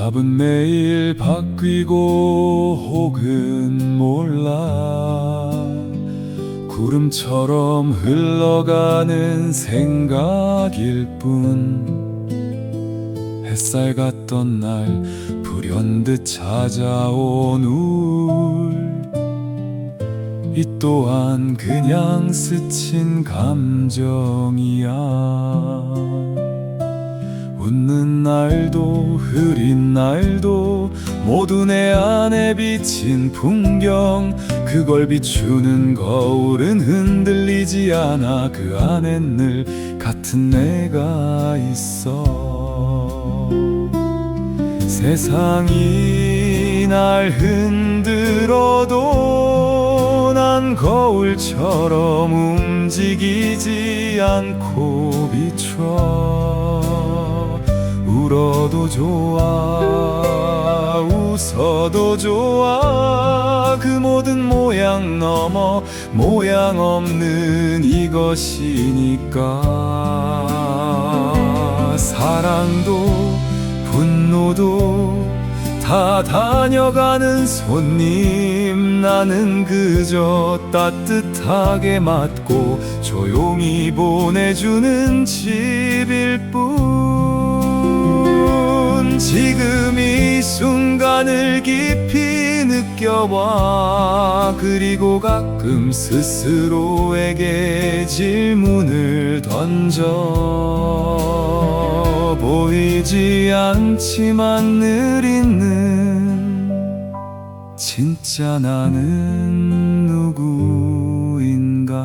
답은 매일 바뀌고 혹은 몰라 구름처럼 흘러가는 생각일 뿐 햇살 같던 날 불현듯 찾아온 우울 이 또한 그냥 스친 감정이야 웃는 날도 흐린 날도 모두 내 안에 비친 풍경 그걸 비추는 거울은 흔들리지 않아 그 안엔 늘 같은 내가 있어 세상이 날 흔들어도 난 거울처럼 움직이지 않고 비춰 울어도 좋아 웃어도 좋아 그 모든 모양 넘어 모양 없는 이것이니까 사랑도 분노도 다 다녀가는 손님 나는 그저 따뜻하게 맞고 조용히 보내주는 집일 뿐 지금 이 순간을 깊이 느껴봐 그리고 가끔 스스로에게 질문을 던져 보이지 않지만 늘 있는 진짜 나는 누구인가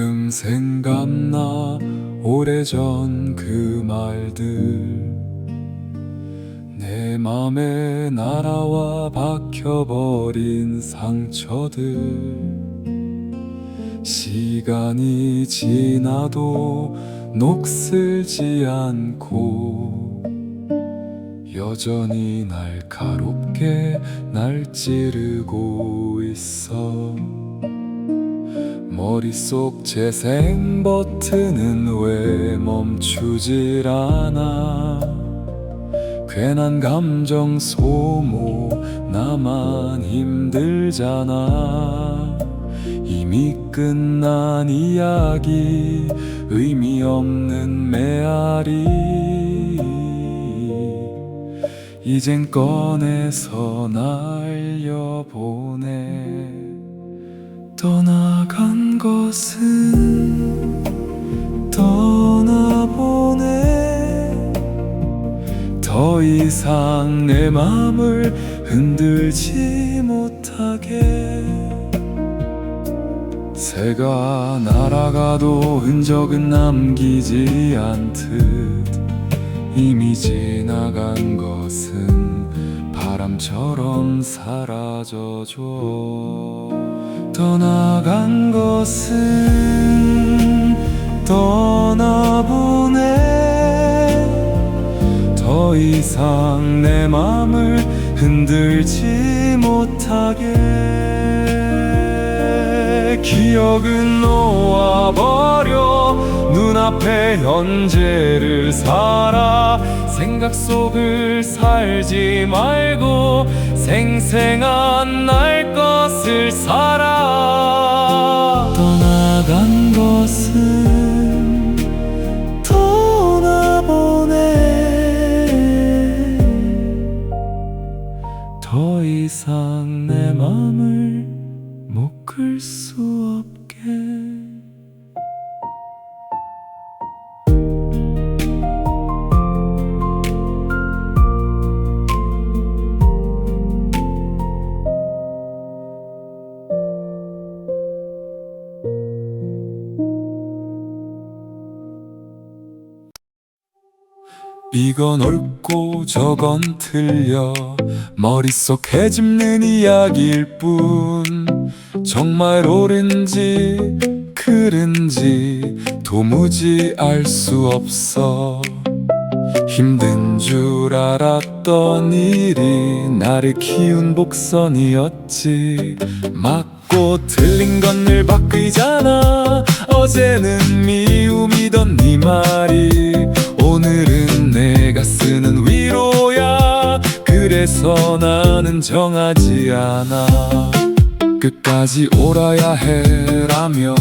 가끔 생각나 오래전 그 말들 내 맘에 날아와 박혀버린 상처들 시간이 지나도 녹슬지 않고 여전히 날카롭게 날 찌르고 있어 머릿속 재생 버튼은 왜 멈추질 않아 괜한 감정 소모 나만 힘들잖아 이미 끝난 이야기 의미 없는 메아리 이젠 꺼내서 날려보내 떠나간 것은 떠나보내 더 이상 내 맘을 흔들지 못하게 새가 날아가도 흔적은 남기지 않듯 이미 지나간 것은 바람처럼 사라져줘 떠나간 것은 떠나보내 더 이상 내 맘을 흔들지 못하게 기억은 놓아버려 눈앞의 현재를 살아 생각 속을 살지 말고 생생한 날 것을 살아 떠나간 것은 떠나보내 더 이상 내 맘을 못 끌 수 없게 이건 옳고 저건 틀려 머릿속 헤집는 이야기일 뿐 정말 옳은지 그른지 도무지 알 수 없어. 힘든 줄 알았던 일이 나를 키운 복선이었지. 맞고 틀린 건 늘 바뀌잖아. 어제는 미움이던 네 말이 오늘은 내가 쓰는 위로야. 그래서 나는 정하지 않아. 끝까지 옳아야 해라며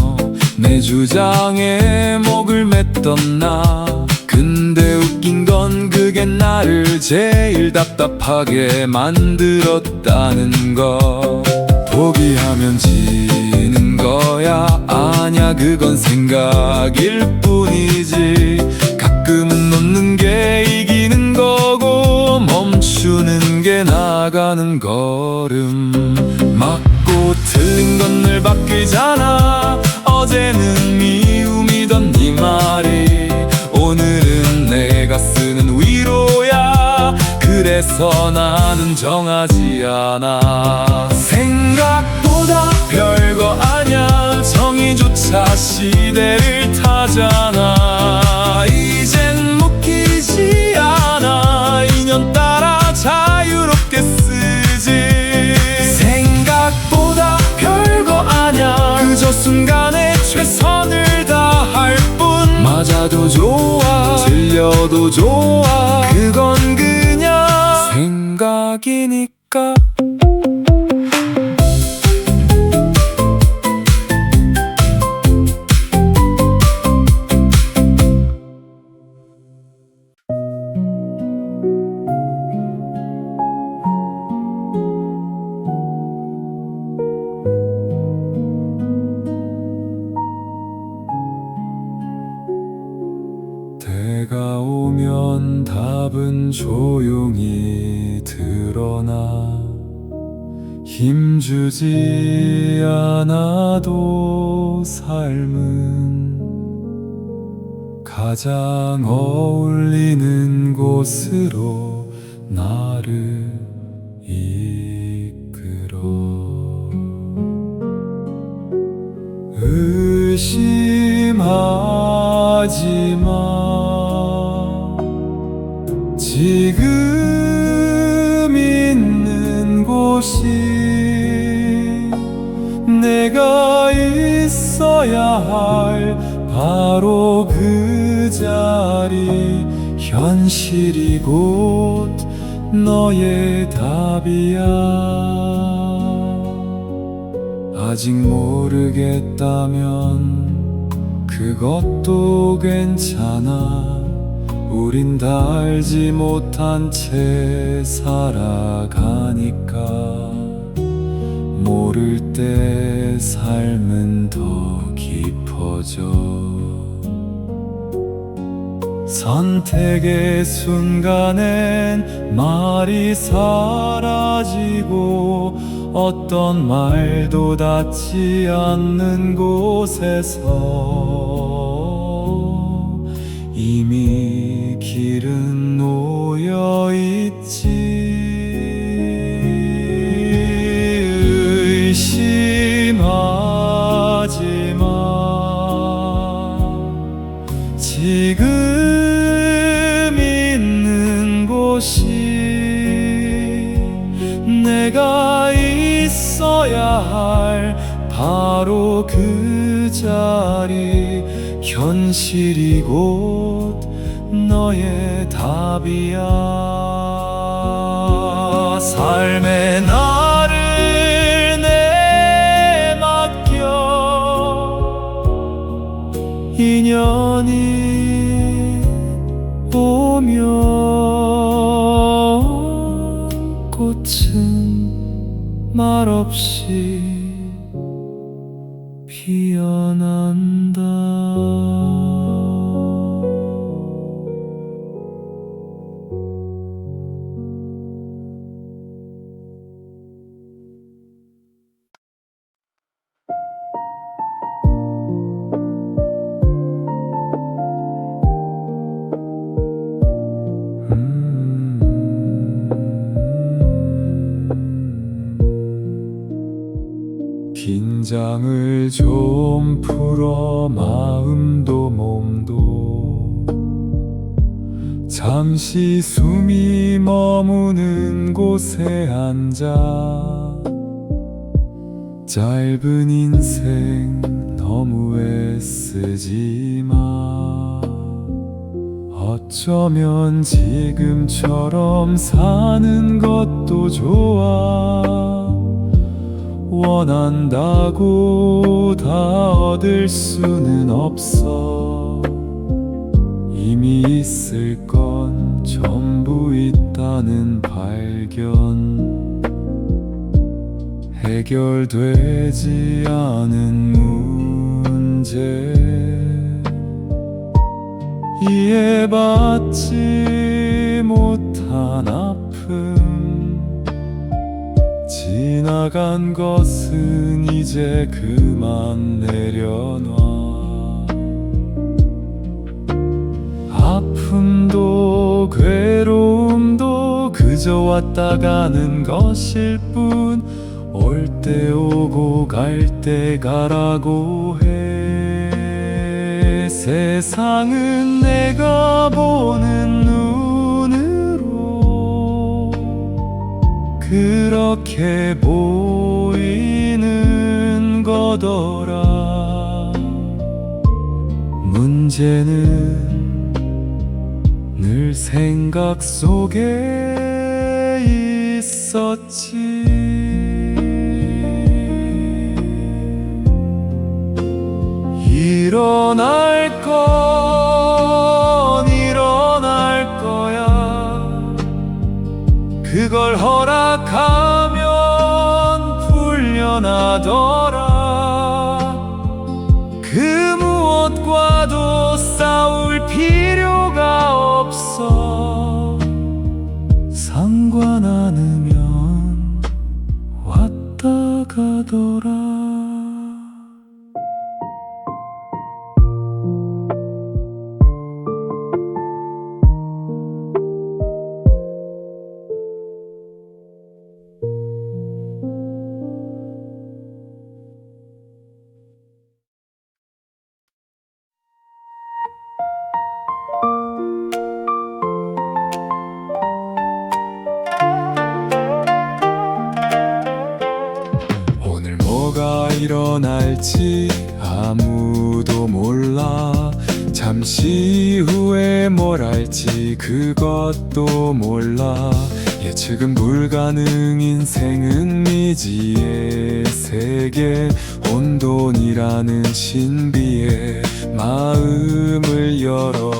내 주장에 목을 맸던 나. 근데 웃긴 건 그게 나를 제일 답답하게 만들었다는 거. 포기하면 지는 거야. 아냐, 그건 생각일 뿐이지. 가끔은 놓는 게 이기는 거고 멈추는 게 나가는 걸음. 맞고 틀린 건 늘 바뀌잖아. 어제는 미움이던 네 말이 오늘은 내가 쓰는 위로야. 그래서 나는 정하지 않아. 생각보다 별거 아냐. 정의조차 시대를 타잖아. 이젠 묶이지 않아. 인연 따라 자유롭게 쓰지. 생각보다 별거 아냐. 그저 순간에 최선을 다할 뿐. 맞아도 좋아, 틀려도 좋아. 그건 그냥 생각이니까. 때가 오면 답은 조용히 드러나. 힘주지 않아도 삶은 가장 어울리는 곳으로 나를 이끌어. 의심하지 마. 지금 있는 곳이 내가 있어야 할 바로 그 자리. 현실이 곧 너의 답이야. 아직 모르겠다면 그것도 괜찮아. 우린 다 알지 못한 채 살아가니까. 모를 때 삶은 더 깊어져. 선택의 순간엔 말이 사라지고 어떤 말도 닿지 않는 곳에서 이미 길은 놓여 있지. 의심하지 마. 지금 있는 곳이 내가 있어야 할 바로 그 자리. 현실이 곧 너의 답이야. 삶의 나를 내맡겨. 인연이 오면 꽃은 말없이 피어난다. 긴장을 좀 풀어 마음도 몸도 잠시 숨이 머무는 곳에 앉아 짧은 인생 너무 애쓰지 마. 어쩌면 지금처럼 사는 것도 좋아. 원한다고 다 얻을 수는 없어. 이미 있을 건 전부 있다는 발견. 해결되지 않은 문제, 이해받지 못한 아픔, 지나간 것은 이제 그만 내려놔. 아픔도 괴로움도 그저 왔다 가는 것일 뿐, 올 때 오고 갈 때 가라고 해. 세상은 내가 보는 눈으로 그렇게 보이는 거더라. 문제는 늘 생각 속에 있었지. 일어날 건 일어날 거야. 그걸 허락하면 풀려나더라. 그 무엇과도 싸울 필요가 없어. 상관 않으면 왔다 가더라. 오늘 뭐가 일어날지 아무도 몰라. 잠시 후에 뭘 할지 그것도 몰라. 예측은 불가능. 인생은 미지의 세계. 혼돈이라는 신비의 마음을 열어.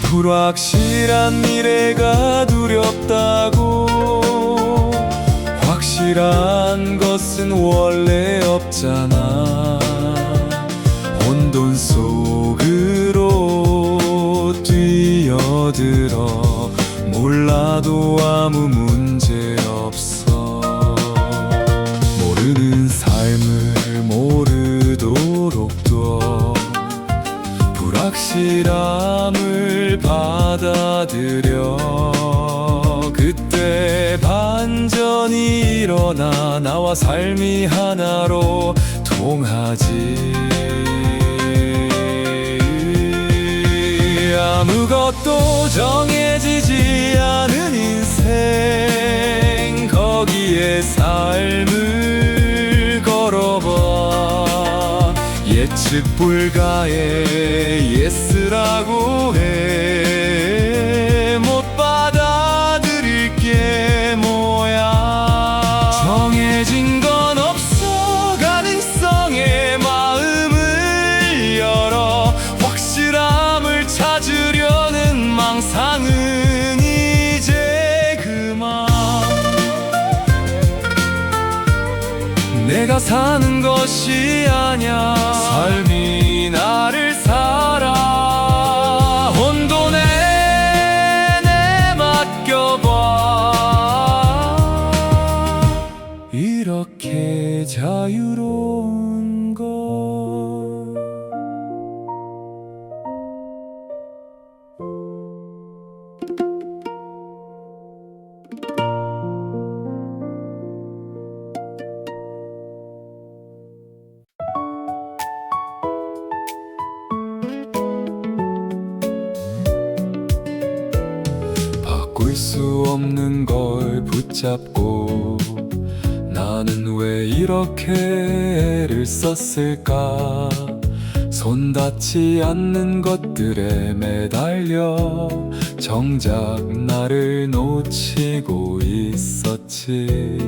불확실한 미래가 두렵다고. 확실한 것은 원래 없잖아. 혼돈 속으로 뛰어들어. 몰라도 아무 문제 없어. 모르는 삶을 모르도록 둬. 불확실함을 받아들여. 그때 반전이 일어나. 나와 삶이 하나로 통하지. 아무것도 정해지지 않은 인생. 거기에 삶을 걸어봐. 예측 불가의 예스라고 해. 못 받아들일 게 뭐야. 정해진 건 없어. 가능성에 마음을 열어. 확실함을 찾으려는 망상은 이제 그만. 내가 사는 것이 아냐. 삶이 나를 살아. 혼돈에 내 맡겨봐. 이렇게 자유로운 것. 수 없는 걸 붙잡고 나는 왜 이렇게 애를 썼을까. 손 닿지 않는 것들에 매달려 정작 나를 놓치고 있었지.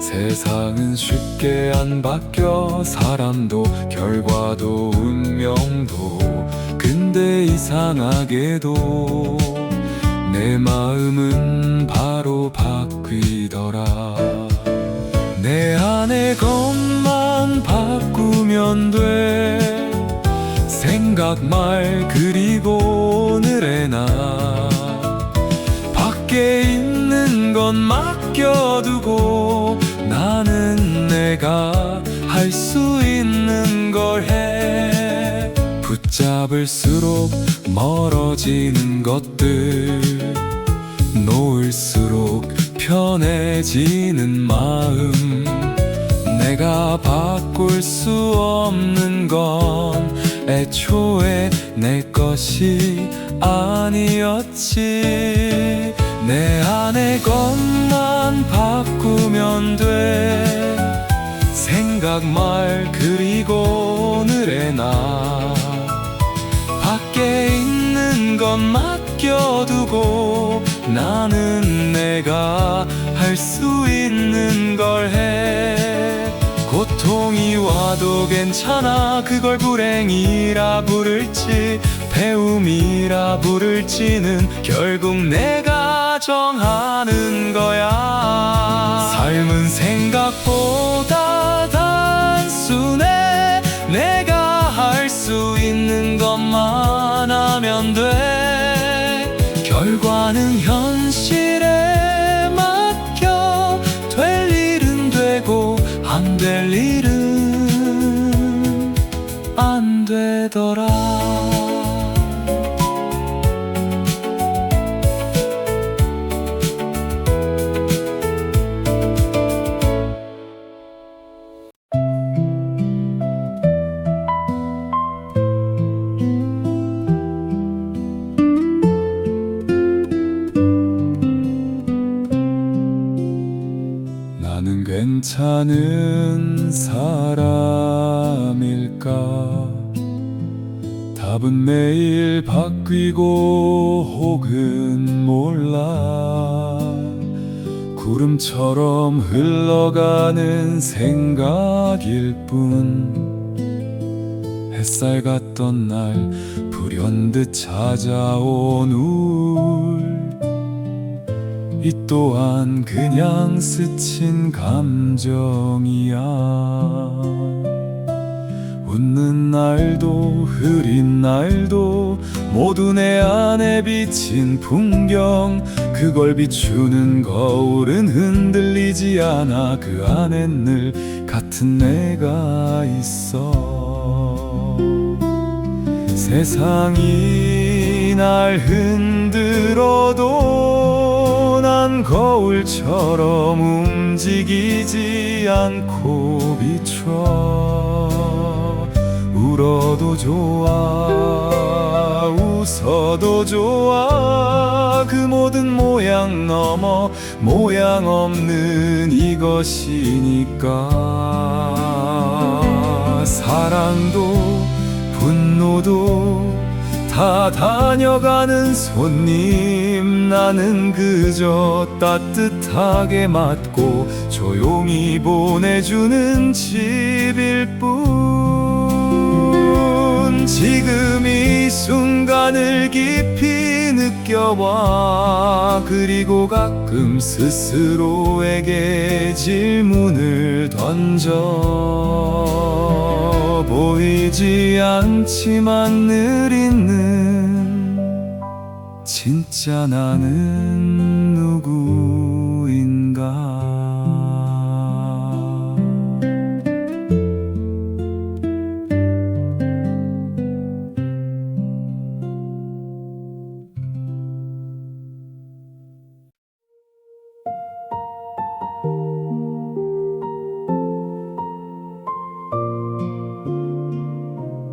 세상은 쉽게 안 바뀌어, 사람도 결과도 운명도. 근데 이상하게도 내 마음은 바로 바뀌더라. 내 안의 것만 바꾸면 돼. 생각, 말, 그리고 오늘의 나. 밖에 있는 건 맡겨두고 나는 내가 할 수 있는 걸 해. 붙잡을수록 멀어지는 것들, 놓을수록 편해지는 마음. 내가 바꿀 수 없는 건 애초에 내 것이 아니었지. 내 안의 것만 바꾸면 돼. 생각, 말, 그리고 오늘의 나. 밖에 있는 건 맡겨두고 나는 내가 할 수 있는 걸 해. 고통이 와도 괜찮아. 그걸 불행이라 부를지 배움이라 부를지는 결국 내가 정하는 거야. 삶은 생각보다 단순해. 내가 할 수 있는 것만 하면 돼. 결과는 현실에 맡겨. 될 일은 되고 안 될 일은 안 되더라. 나는 괜찮은 사람일까? 답은 매일 바뀌고 혹은 몰라. 구름처럼 흘러가는 생각일 뿐. 햇살 같던 날 불현듯 찾아온 우울. 이 또한 그냥 스친 감정이야. 웃는 날도 흐린 날도 모두 내 안에 비친 풍경. 그걸 비추는 거울은 흔들리지 않아. 그 안엔 늘 같은 내가 있어. 세상이 날 흔들어도 난 거울처럼 움직이지 않고 비춰. 울어도 좋아, 웃어도 좋아. 그 모든 모양 넘어 모양 없는 이것이니까. 사랑도 분노도 다 다녀가는 손님. 나는 그저 따뜻하게 맞고 조용히 보내주는 집일 뿐. 지금 이 순간을 깊이 느껴봐. 그리고 가끔 스스로에게 질문을 던져. 보이지 않지만 늘 있는 진짜 나는 누구인가.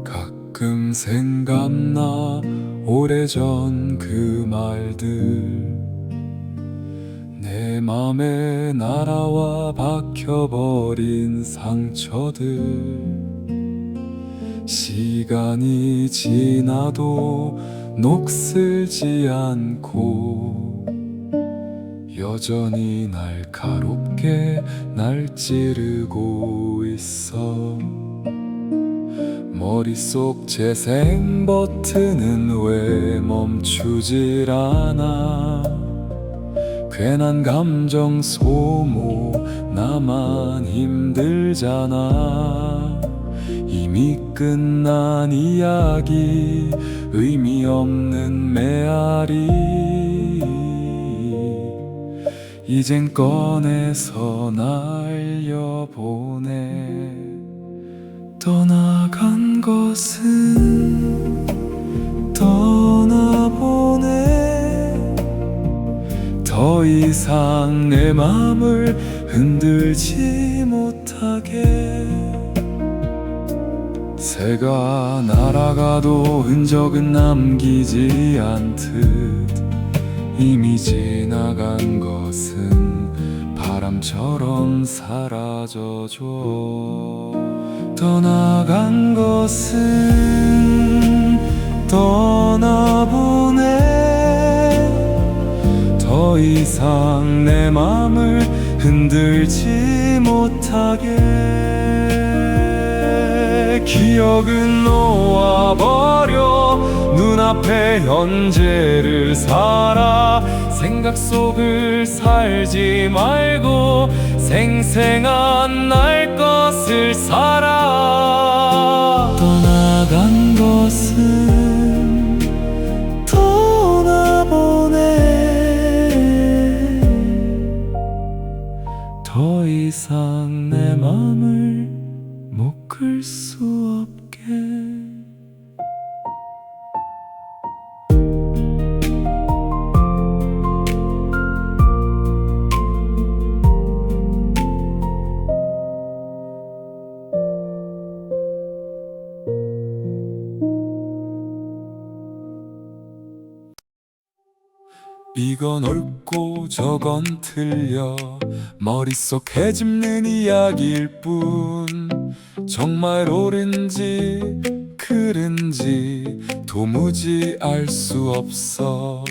가끔 생각나 오래전 그 말들. 내 맘에 날아와 박혀버린 상처들, 시간이 지나도 녹슬지 않고 여전히 날카롭게 날 찌르고 있어. 머릿속 재생 버튼은 왜 멈추질 않아. 괜한 감정 소모 나만 힘들잖아. 이미 끝난 이야기 의미 없는 메아리, 이젠 꺼내서 날려보내. 떠나간 것은 떠나보내. 더 이상 내 맘을 흔들지 못하게. 새가 날아가도 흔적은 남기지 않듯 이미 지나간 것은 바람처럼 사라져줘. 떠나간 것은 떠나보내. 더 이상 내 맘을 흔들지 못하게. 기억은 놓아버려 눈앞의 현재를 살아. 생각 속을 살지 말고 생생한 날 것을 살아. 떠나간 것은 떠나보내. 더 이상 내 맘을 못 끌 수 없게. 이건 옳고 저건 틀려 머릿속 헤집는 이야기일 뿐. 정말 옳은지 그른지 도무지 알 수 없어.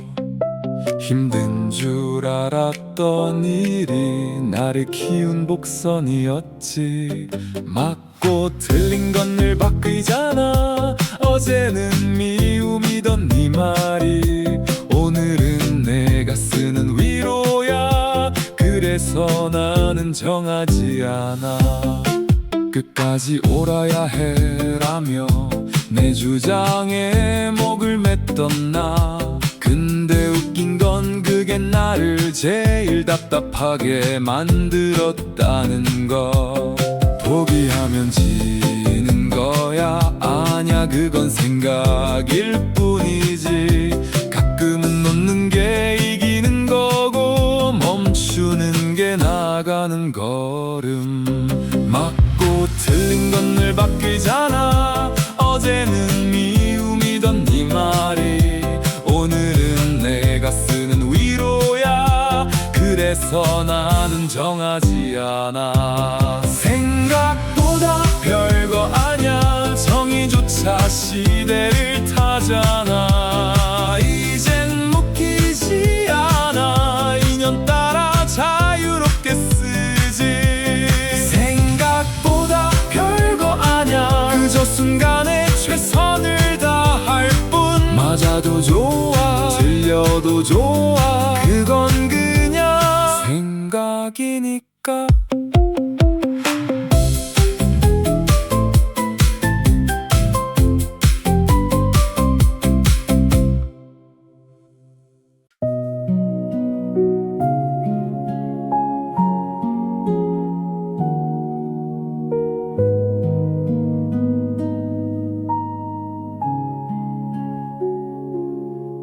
힘든 줄 알았던 일이 나를 키운 복선이었지. 맞고 틀린 건 늘 바뀌잖아. 어제는 미움이던 네 말이 오늘은 내가 쓰는 위로야. 그래서 나는 정하지 않아. 끝까지 옳아야 해라며 내 주장에 목을 맸던 나. 근데 웃긴 건 그게 나를 제일 답답하게 만들었다는 거. 포기하면 지는 거야. 아냐, 그건 생각일 뿐이지. 가끔은 놓는 게 이기는 거고 멈추는 게 나가는 걸음. 맞고 틀린 건 늘 바뀌잖아. 어제는 미움이던 네 말이 오늘은 내가 쓰는 위로야. 그래서 나는 정하지 않아. 생각보다 별거 아냐. 정의조차 시대를 타잖아. 이젠 묶이지 않아. 인연 따라 자유롭게 쓰지. 생각보다 별거 아냐. 그저 순간에 최선을 다할 뿐. 맞아도 좋아 틀려도 좋아. 그건 그냥 생각이니까.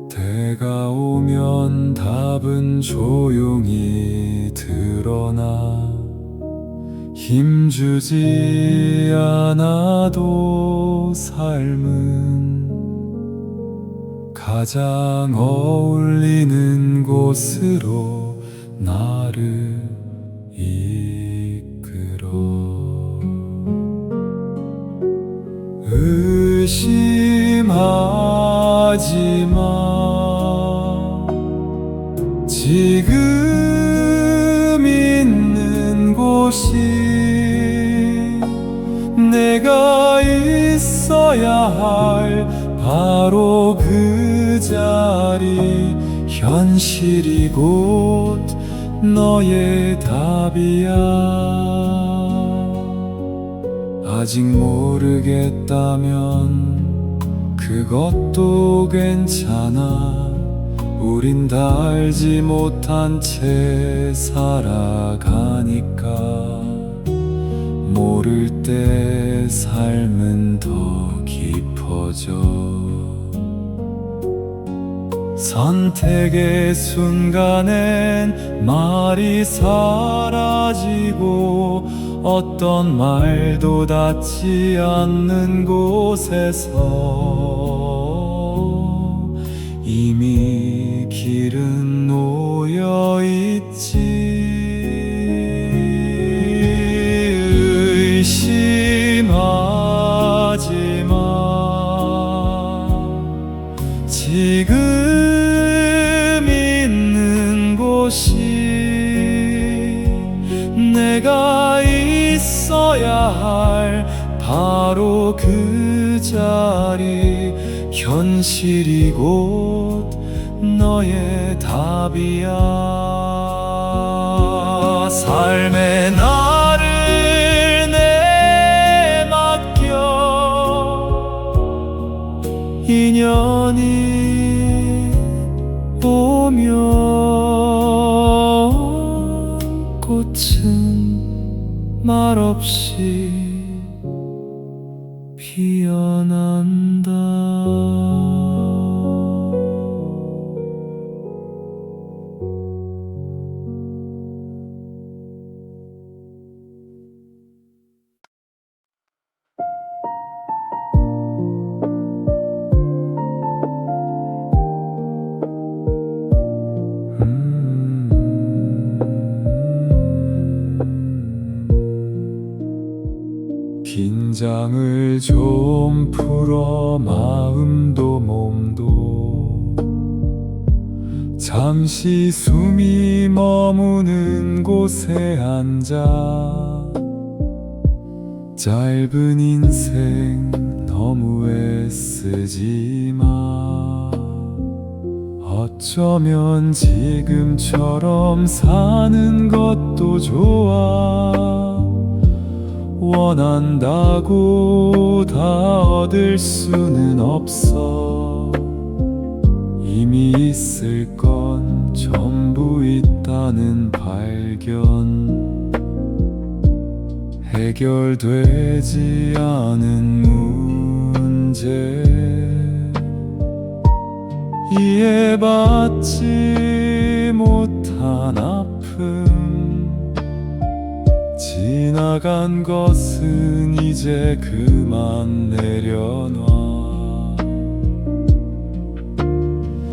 때가 오면 답은 조용히 드러나. 힘주지 않아도 삶은 가장 어울리는 곳으로 나를 이끌어. 의심하지 마. 지금 있는 곳이 내가 있어야 할 바로 그 자리, 현실이 곧 너의 답이야. 아직 모르겠다면 그것도 괜찮아. 우린 다 알지 못한 채 살아가니까. 모를 때 삶은 더 깊어져. 선택의 순간엔 말이 사라지고 어떤 말도 닿지 않는 곳에서 이미 길은 놓여 있지. 의심하지 마. 지금 있는 곳이 내가 있어야 할 바로 그 자리, 현실이 곧 너의 답이야. 삶의 나를 내맡겨. 인연이 오면 꽃은 말없이 피어난다. 긴장을 좀 풀어. 마음도 몸도 잠시 숨이 머무는 곳에 앉아. 짧은 인생 너무 애쓰지 마. 어쩌면 지금처럼 사는 것도 좋아. 원한다고 다 얻을 수는 없어. 이미 있을 건 전부 있다는 발견. 해결되지 않은 문제, 이해받지 못한 아픔. 지나간 것은 이제 그만 내려놔.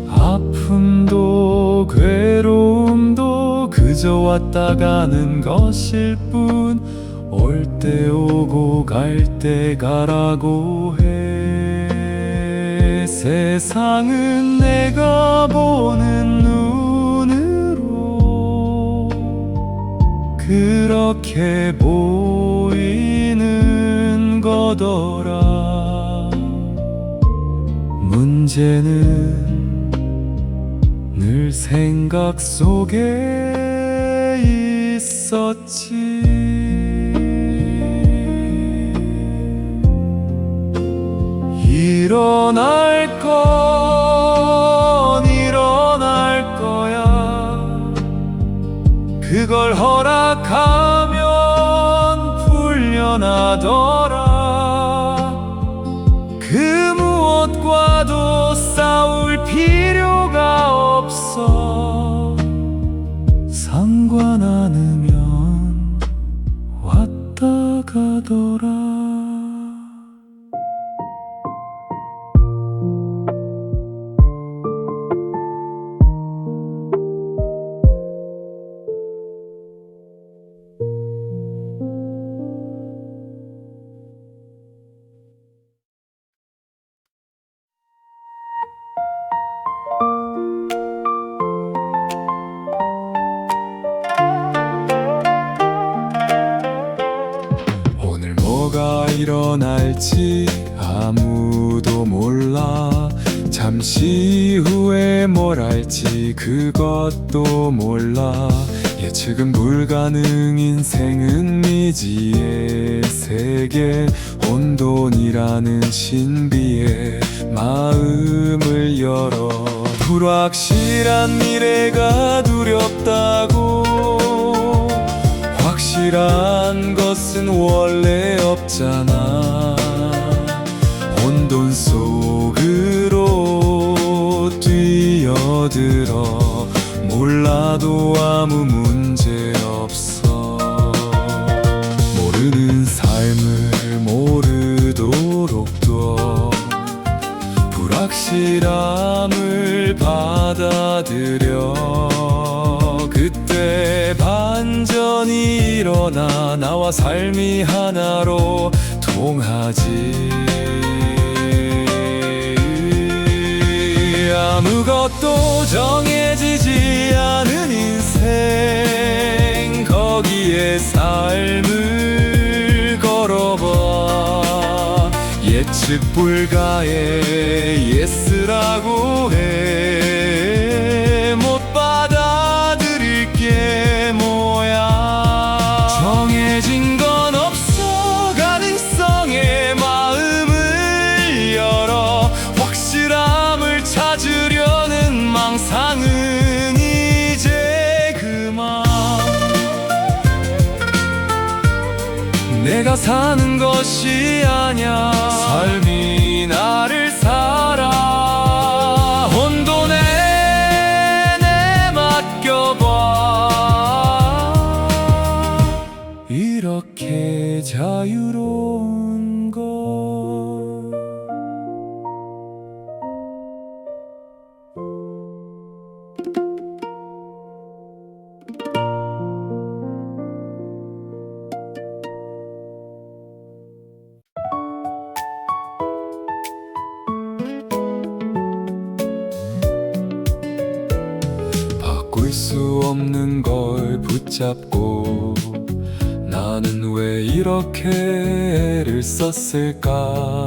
아픔도 괴로움도 그저 왔다 가는 것일 뿐. 올 때 오고 갈 때 가라고 해. 세상은 내가 보는 눈으로 그렇게 보이는 거더라. 문제는 늘 생각 속에 있었지. 일어날 건 일어날 거야. 그걸 허락하면 풀려나더라. 그 무엇과도 싸울 필요가 없어. 상관 않으면 왔다 가더라. 일어날지 아무도 몰라. 잠시 후에 뭘 할지 그것도 몰라. 예측은 불가능 인생은 미지의 세계. 혼돈이라는 신비의 마음을 열어. 불확실한 미래가 두렵다고. 확실한 것은 원래 없잖아. 혼돈 속으로 뛰어들어. 몰라도 아무 문제 없어. 모르는 삶을 모르도록 둬. 불확실함을 받아들여. 그때 반전이 일어나. 나와 삶이 하나로 통하지. 아무것도 정해지지 않은 인생. 거기에 삶을 걸어봐. 예측 불가의 예스라고 해. 못 받아들일 게 뭐야. 정해진 건 없어. 가능성의 마음을 열어. 확실함을 찾으려는 망상은 이제 그만. 내가 사는 것이 아냐. 삶이 나를 살아. 혼돈에 내 맡겨봐. 이렇게 자유로운 것. 바꿀 수 없는 걸 붙잡고 나는 왜 이렇게 애를 썼을까.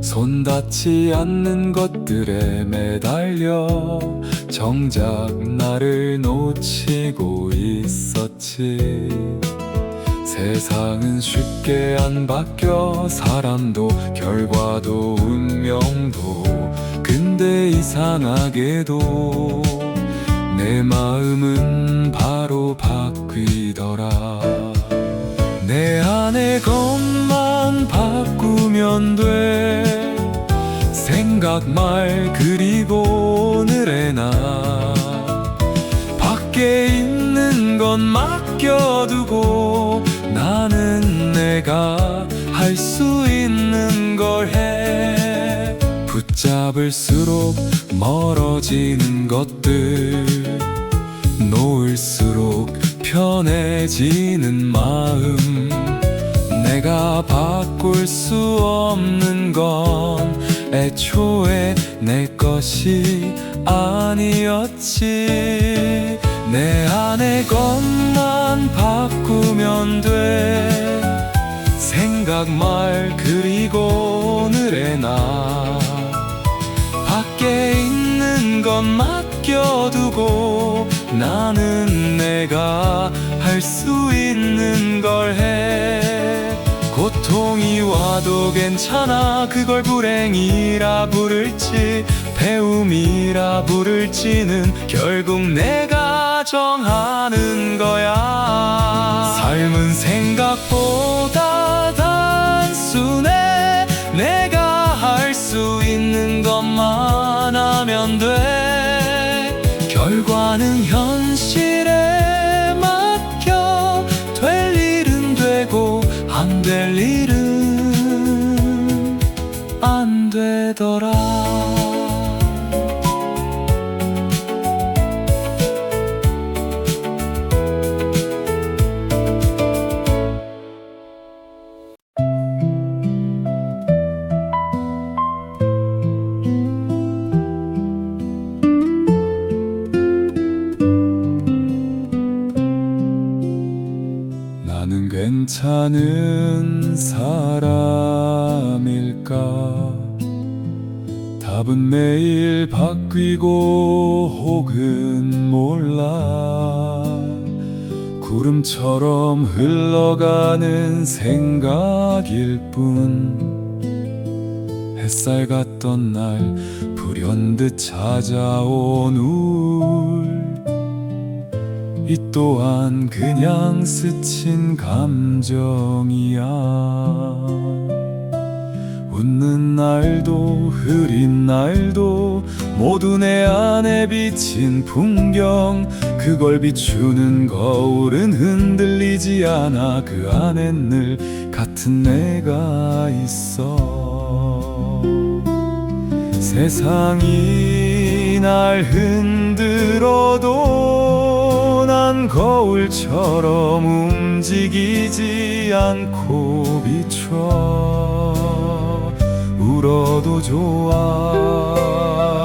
손 닿지 않는 것들에 매달려 정작 나를 놓치고 있었지. 세상은 쉽게 안 바뀌어. 사람도 결과도 운명도. 근데 이상하게도 내 마음은 바로 바뀌더라. 내 안의 것만 바꾸면 돼. 생각 말 그리고 오늘의 나. 밖에 있는 건 맡겨두고 나는 내가 할 수 있는 걸 해. 붙잡을수록 멀어지는 것들. 놓을수록 편해지는 마음. 내가 바꿀 수 없는 건 애초에 내 것이 아니었지. 내 안의 것만 바꾸면 돼. 생각 말 그리고 오늘의 나. 밖에 있는 건 맡겨두고 나는 내가 할 수 있는 걸 해. 고통이 와도 괜찮아. 그걸 불행이라 부를지 배움이라 부를지는 결국 내가 정하는 거야. 삶은 생각보다 단순해. 내가 할 수 있는 것만 하면 돼. 결과는 현실에 맡겨. 될 일은 되고 안 될 일은 안 되더라. 나는 괜찮은 사람. 답은 매일 바뀌고 혹은 몰라 구름처럼 흘러가는 생각일 뿐 햇살 같던 날 불현듯 찾아온 우울 이 또한 그냥 스친 감정이야 웃는 날도 흐린 날도 모두 내 안에 비친 풍경 그걸 비추는 거울은 흔들리지 않아 그 안엔 늘 같은 내가 있어 세상이 날 흔들어도 난 거울처럼 움직이지 않고 비춰 울어도 좋아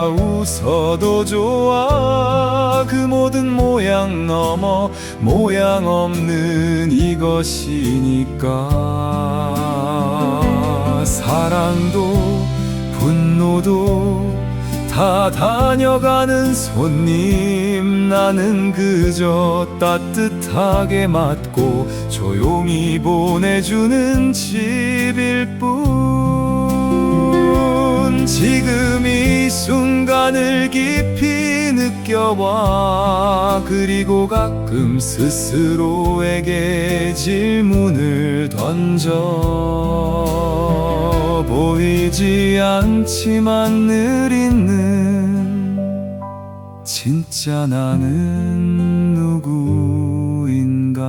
웃어도 좋아 그 모든 모양 넘어 모양 없는 이것이니까 사랑도 분노도 다 다녀가는 손님 나는 그저 따뜻하게 맞고 조용히 보내주는 집일 뿐 지금 이 순간을 깊이 느껴봐 그리고 가끔 스스로에게 질문을 던져 보이지 않지만 늘 있는 진짜 나는 누구인가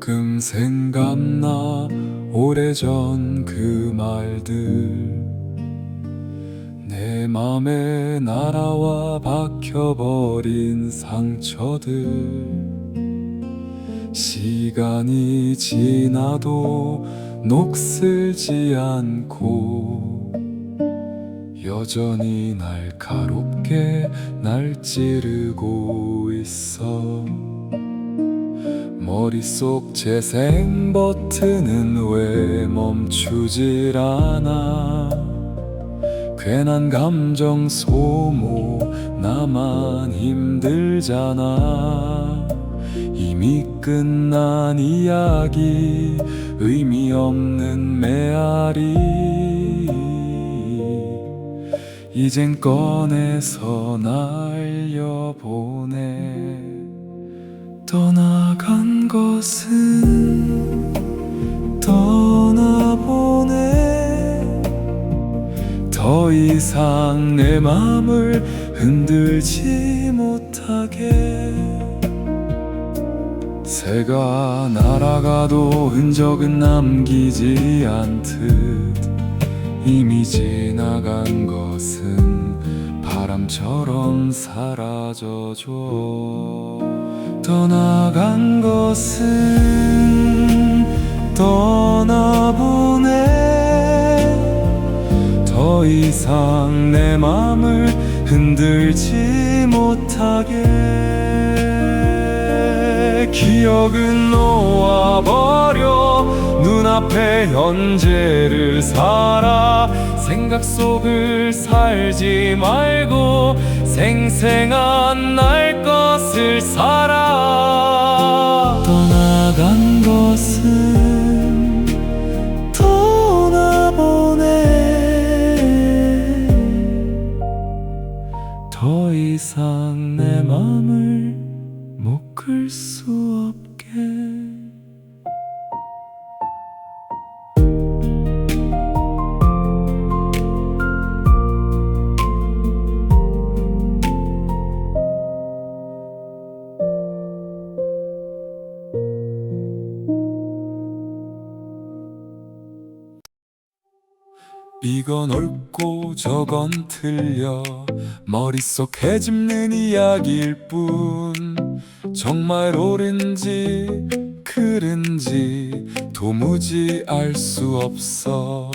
가끔 생각나 오래전 그 말들 내 맘에 날아와 박혀버린 상처들 시간이 지나도 녹슬지 않고 여전히 날카롭게 날 찌르고 있어 머릿속 재생 버튼은 왜 멈추질 않아 괜한 감정 소모 나만 힘들잖아 이미 끝난 이야기 의미 없는 메아리 이젠 꺼내서 날려보내 떠나간 것은 떠나보내 더 이상 내 맘을 흔들지 못하게 새가 날아가도 흔적은 남기지 않듯 이미 지나간 것은 바람처럼 사라져줘 떠나간 것은 떠나보내 더 이상 내 맘을 흔들지 못하게 기억은 놓아버려 눈앞의 현재를 살아 생각 속을 살지 말고 생생한 날 것을 살아 떠나간 것은 떠나보내 더 이상 내 맘을 못 끌 수 없게 이건 옳고 저건 틀려 머릿속 헤집는 이야기일 뿐 정말 옳은지 그른지 도무지 알 수 없어.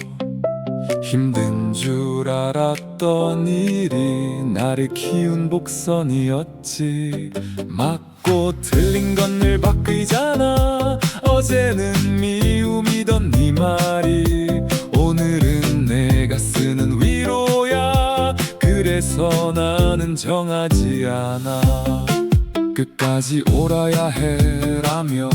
힘든 줄 알았던 일이 나를 키운 복선이었지. 맞고 틀린 건 늘 바뀌잖아. 어제는 미움이던 네 말이 오늘은 내가 쓰는 위로야. 그래서 나는 정하지 않아. 끝까지 옳아야 해라며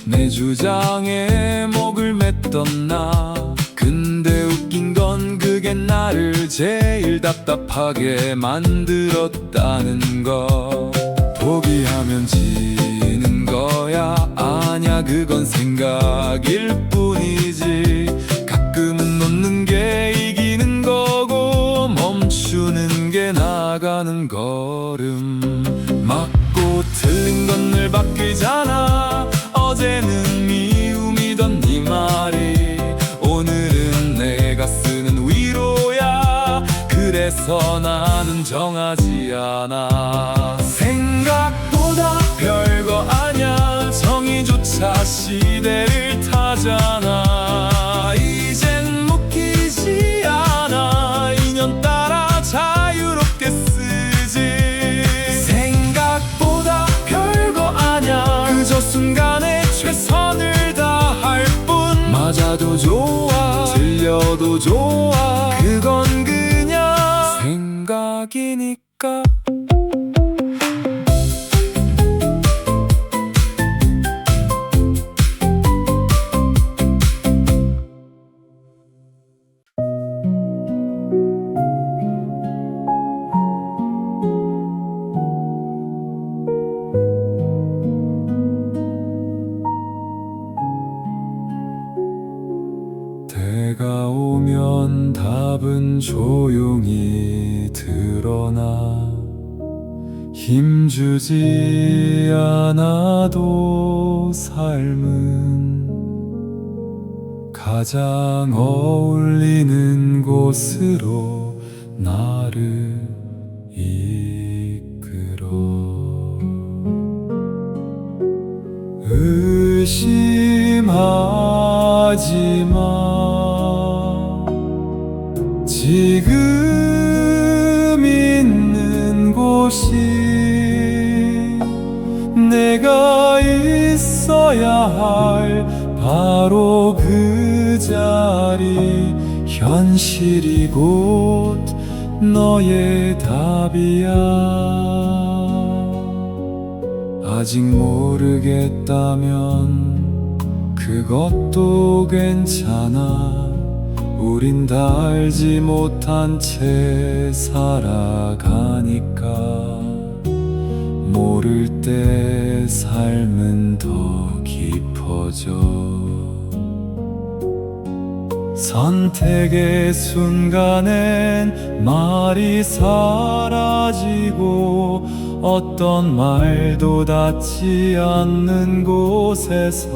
내 주장에 목을 맸던 나. 근데 웃긴 건 그게 나를 제일 답답하게 만들었다는 거. 포기하면 지는 거야. 아냐, 그건 생각일 뿐이지. 가끔은 놓는 게 이기는 거고 멈추는 게 나가는 걸음. 맞고 틀린 건 늘 바뀌잖아. 어제는 미움이던 네 말이 오늘은 내가 쓰는 위로야. 그래서 나는 정하지 않아. 생각보다 별거 아냐. 정의조차 시대를 타잖아. 이젠 묶이지 않아. 인연 따라 자유롭게 쓰지. 생각보다 별거 아냐. 그저 순간에 최선을 다할 뿐. 맞아도 좋아, 틀려도 좋아. 그건 그냥 생각이니까. 때가 오면 답은 조용히 드러나. 힘주지 않아도 삶은 가장 어울리는 곳으로 나를 이끌어. 의심하지 마. 지금 있는 곳이 내가 있어야 할 바로 그 자리. 현실이 곧 너의 답이야. 아직 모르겠다면 그것도 괜찮아. 우린 다 알지 못한 채 살아가니까. 모를 때 삶은 더 깊어져. 선택의 순간엔 말이 사라지고 어떤 말도 닿지 않는 곳에서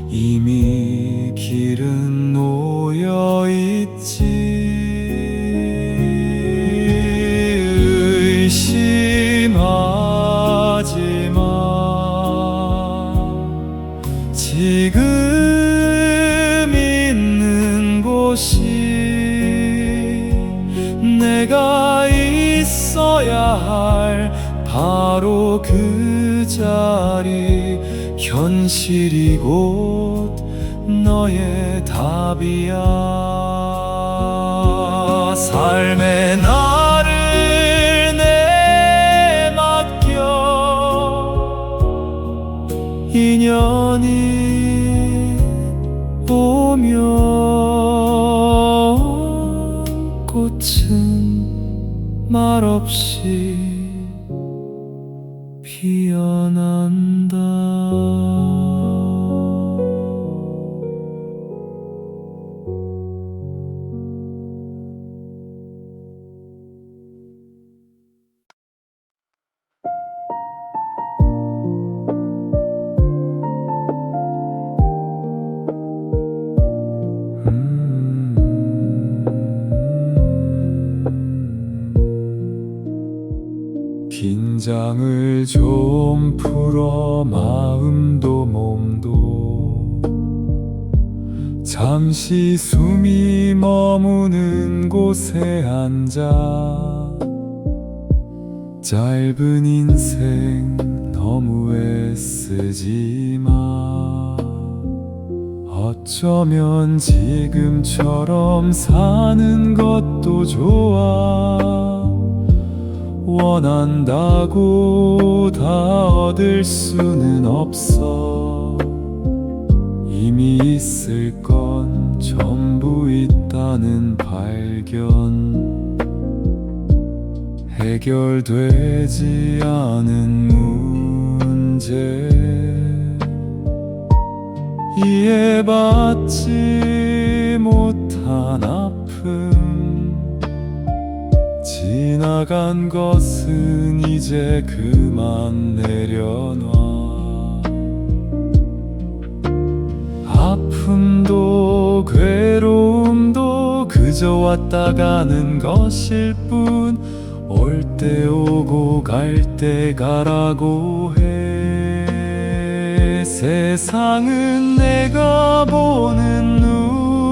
이미 길은 놓여 있지. 의심하지 마. 지금 있는 곳이 내가 있어야 할 바로 그 자리. 현실이 곧 너의 답이야. 삶의 나를 내맡겨. 인연이 오면 꽃은 말없이 피어난다. 긴장을 좀 풀어 마음도 몸도 잠시 숨이 머무는 곳에 앉아 짧은 인생 너무 애쓰지 마. 어쩌면 지금처럼 사는 것도 좋아. 원한다고 다 얻을 수는 없어. 이미 있을 건 전부 있다는 발견. 해결되지 않은 문제, 이해받지 못한 아픔, 지나간 것은 이제 그만 내려놔. 아픔도 괴로움도 그저 왔다 가는 것일 뿐, 올 때 오고 갈 때 가라고 해. 세상은 내가 보는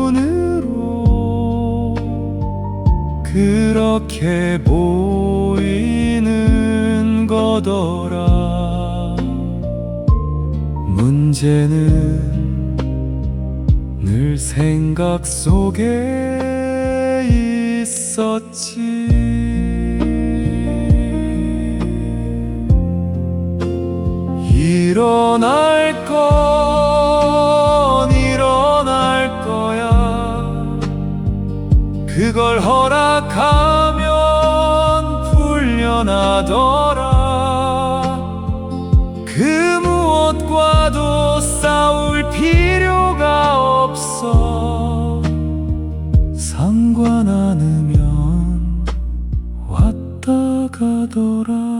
눈으로 그렇게 보이는 거더라. 문제는 늘 생각 속에 있었지. 일어날 건 일어날 거야. 그걸 허락하면 풀려나더라. 그 무엇과도 싸울 필요가 없어. 상관 않으면 왔다 가더라.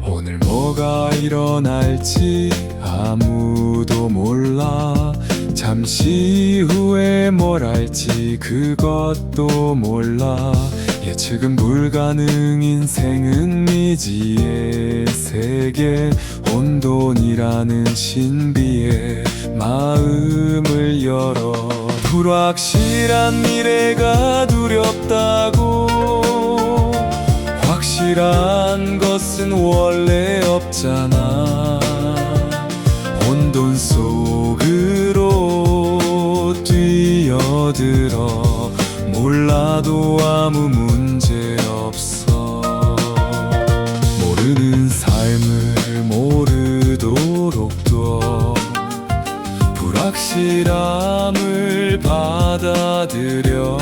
오늘 뭐가 일어날지 아무도 몰라. 잠시 후에 뭘 할지 그것도 몰라. 예측은 불가능. 인생은 미지의 세계. 혼돈이라는 신비의 마음을 열어. 불확실한 미래가 두렵다고. 확실한 것은 원래 없잖아. 혼돈 속으로 뛰어들어. 몰라도 아무 문제 없어. 모르는 삶을 모르도록 둬. 불확실함을 받아들여.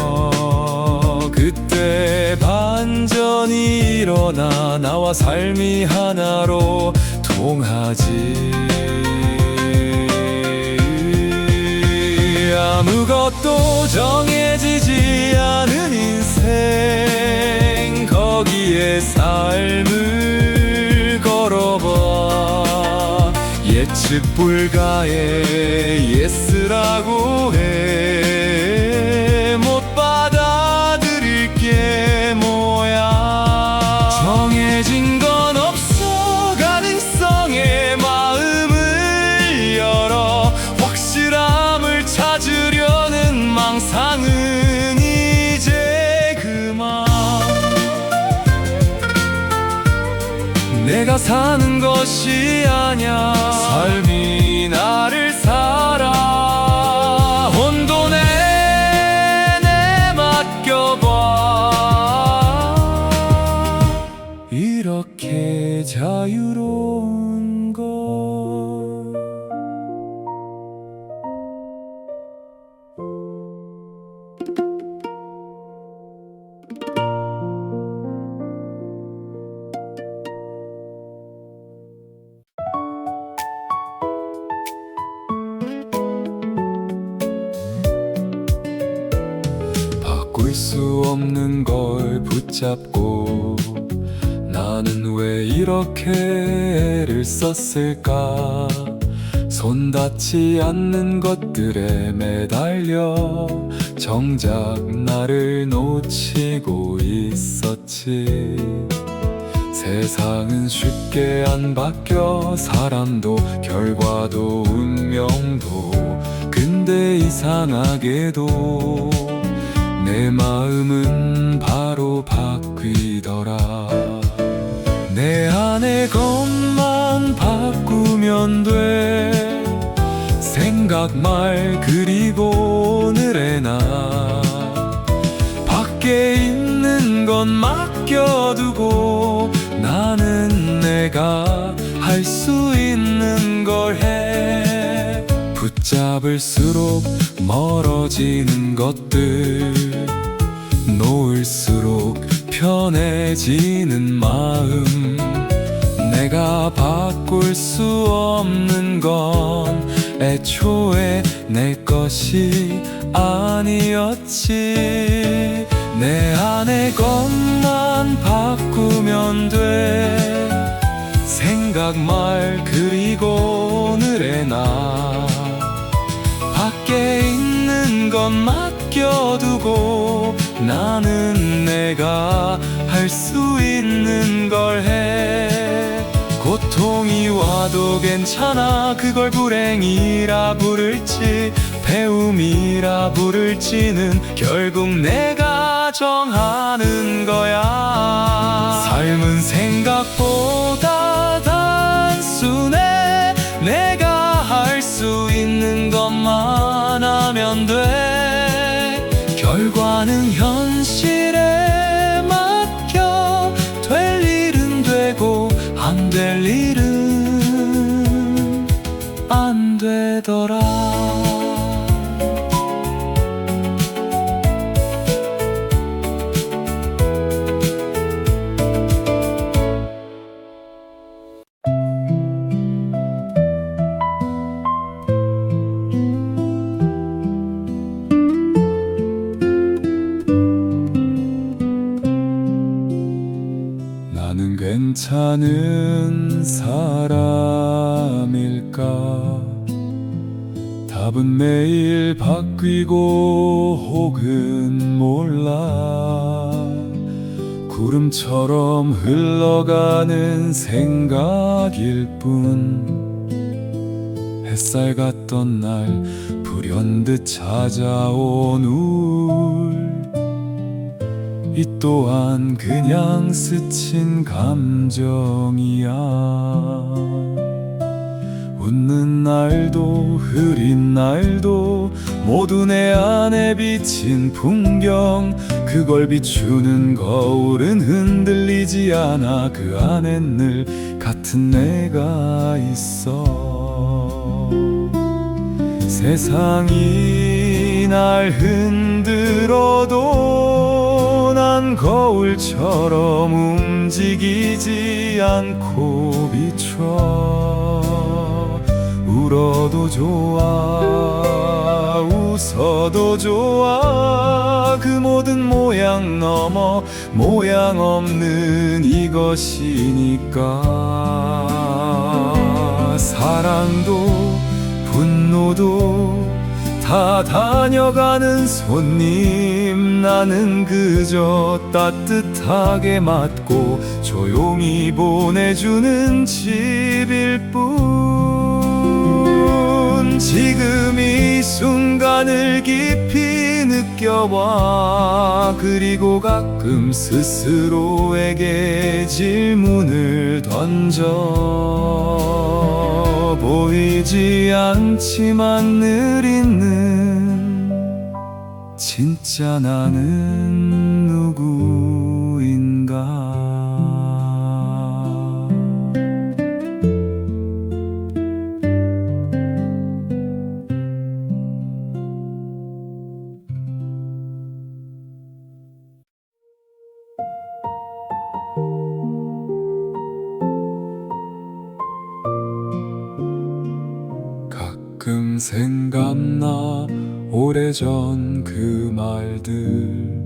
그때 반전이 일어나. 나와 삶이 하나로 통하지. 아무것도 정해지지 않은 인생. 거기에 삶을 걸어봐. 예측 불가의 예스라고 해. 못 받아들일 게 뭐야. 정해진 건 없어. 가능성에 마음을 열어. 확실함을 찾으려는 망상은 이제 그만. 내가 사는 것이 아냐. 삶이 나를 살아. 혼돈에 내 맡겨봐. 이렇게 자유로운 것. 놓을 수 없는 걸 붙잡고 나는 왜 이렇게 애를 썼을까. 손 닿지 않는 것들에 매달려 정작 나를 놓치고 있었지. 세상은 쉽게 안 바뀌어, 사람도 결과도 운명도. 근데 이상하게도 내 마음은 바로 바뀌더라. 내 안의 것만 바꾸면 돼. 생각, 말, 그리고 오늘의 나. 밖에 있는 건 맡겨두고 나는 내가 할 수 있는 걸 해. 붙잡을수록 멀어지는 것들, 놓을수록 편해지는 마음. 내가 바꿀 수 없는 건 애초에 내 것이 아니었지. 내 안의 것만 바꾸면 돼. 생각, 말, 그리고 오늘의 나. 밖에 있는 건 맡겨두고 나는 내가 할 수 있는 걸 해. 고통이 와도 괜찮아. 그걸 불행이라 부를지 배움이라 부를지는 결국 내가 정하는 거야. 삶은 생각보다 단순해. 내가 할 수 있는 것만 하면 돼. 결과는 현실에 맡겨. 될 일은 되고 안 될 일은 안 되더라. 나는 괜찮은 사람일까? 답은 매일 바뀌고 혹은 몰라. 구름처럼 흘러가는 생각일 뿐. 햇살 같던 날 불현듯 찾아온 우울. 이 또한 그냥 스친 감정이야. 웃는 날도 흐린 날도 모두 내 안에 비친 풍경. 그걸 비추는 거울은 흔들리지 않아. 그 안엔 늘 같은 내가 있어. 세상이 날 흔들어도 난 거울처럼 움직이지 않고 비춰. 울어도 좋아 웃어도 좋아. 그 모든 모양 넘어 모양 없는 이것이니까. 사랑도 분노도 다 다녀가는 손님. 나는 그저 따뜻하게 맞고 조용히 보내주는 집일 뿐. 지금 이 순간을 깊이 느껴봐. 그리고 가끔 스스로에게 질문을 던져. 보이지 않지만 늘 있는 진짜 나는 누구인가. 가끔 생각나 오래전 그 말들.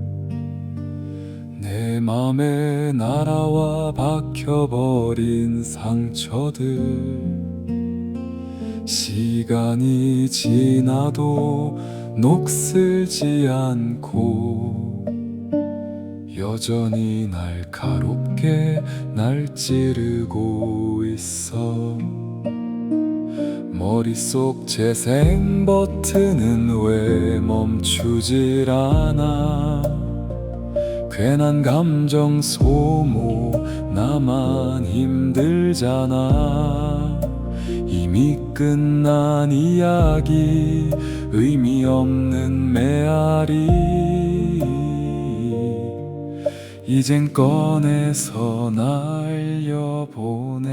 맘에 날아와 박혀버린 상처들, 시간이 지나도 녹슬지 않고 여전히 날카롭게 날 찌르고 있어. 머릿속 재생 버튼은 왜 멈추질 않아. 괜한 감정 소모 나만 힘들잖아. 이미 끝난 이야기 의미 없는 메아리, 이젠 꺼내서 날려보내.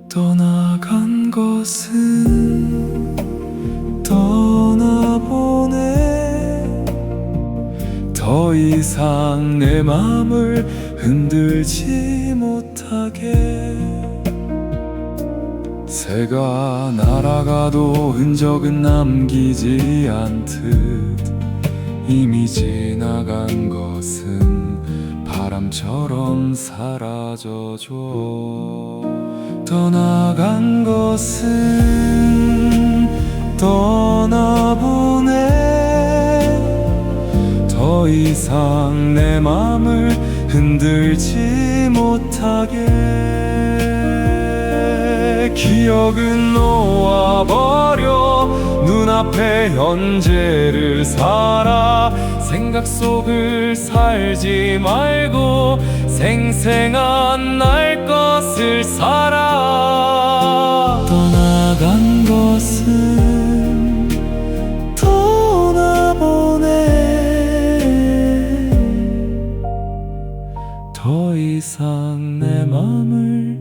떠나간 것은 떠나보내. 더 이상 내 맘을 흔들지 못하게. 새가 날아가도 흔적은 남기지 않듯 이미 지나간 것은 바람처럼 사라져줘. 떠나간 것은 떠나보내. 더 이상 내 맘을 흔들지 못하게. 기억은 놓아버려 눈앞의 현재를 살아. 생각 속을 살지 말고 생생한 날 것을 살아. 떠나간 것은 떠나보내. 더 이상 내 맘을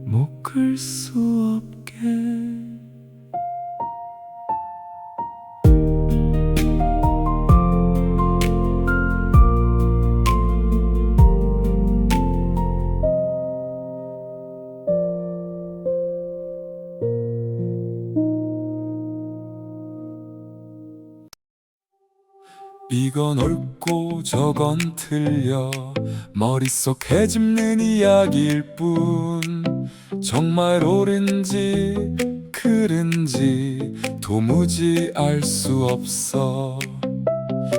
못 끌 수 없게. 이건 옳고 저건 틀려 머릿속 헤집는 이야기일 뿐. 정말 옳은지 그른지 도무지 알 수 없어.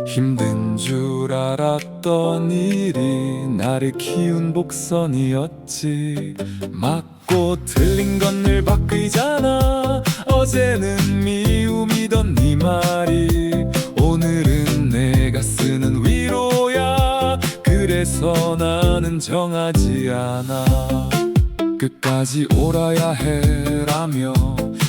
힘든 줄 알았던 일이 나를 키운 복선이었지. 맞고 틀린 건 늘 바뀌잖아. 어제는 미움이던 네 말이 오늘은 내가 쓰는 위로야. 그래서 나는 정하지 않아. 끝까지 옳아야 해라며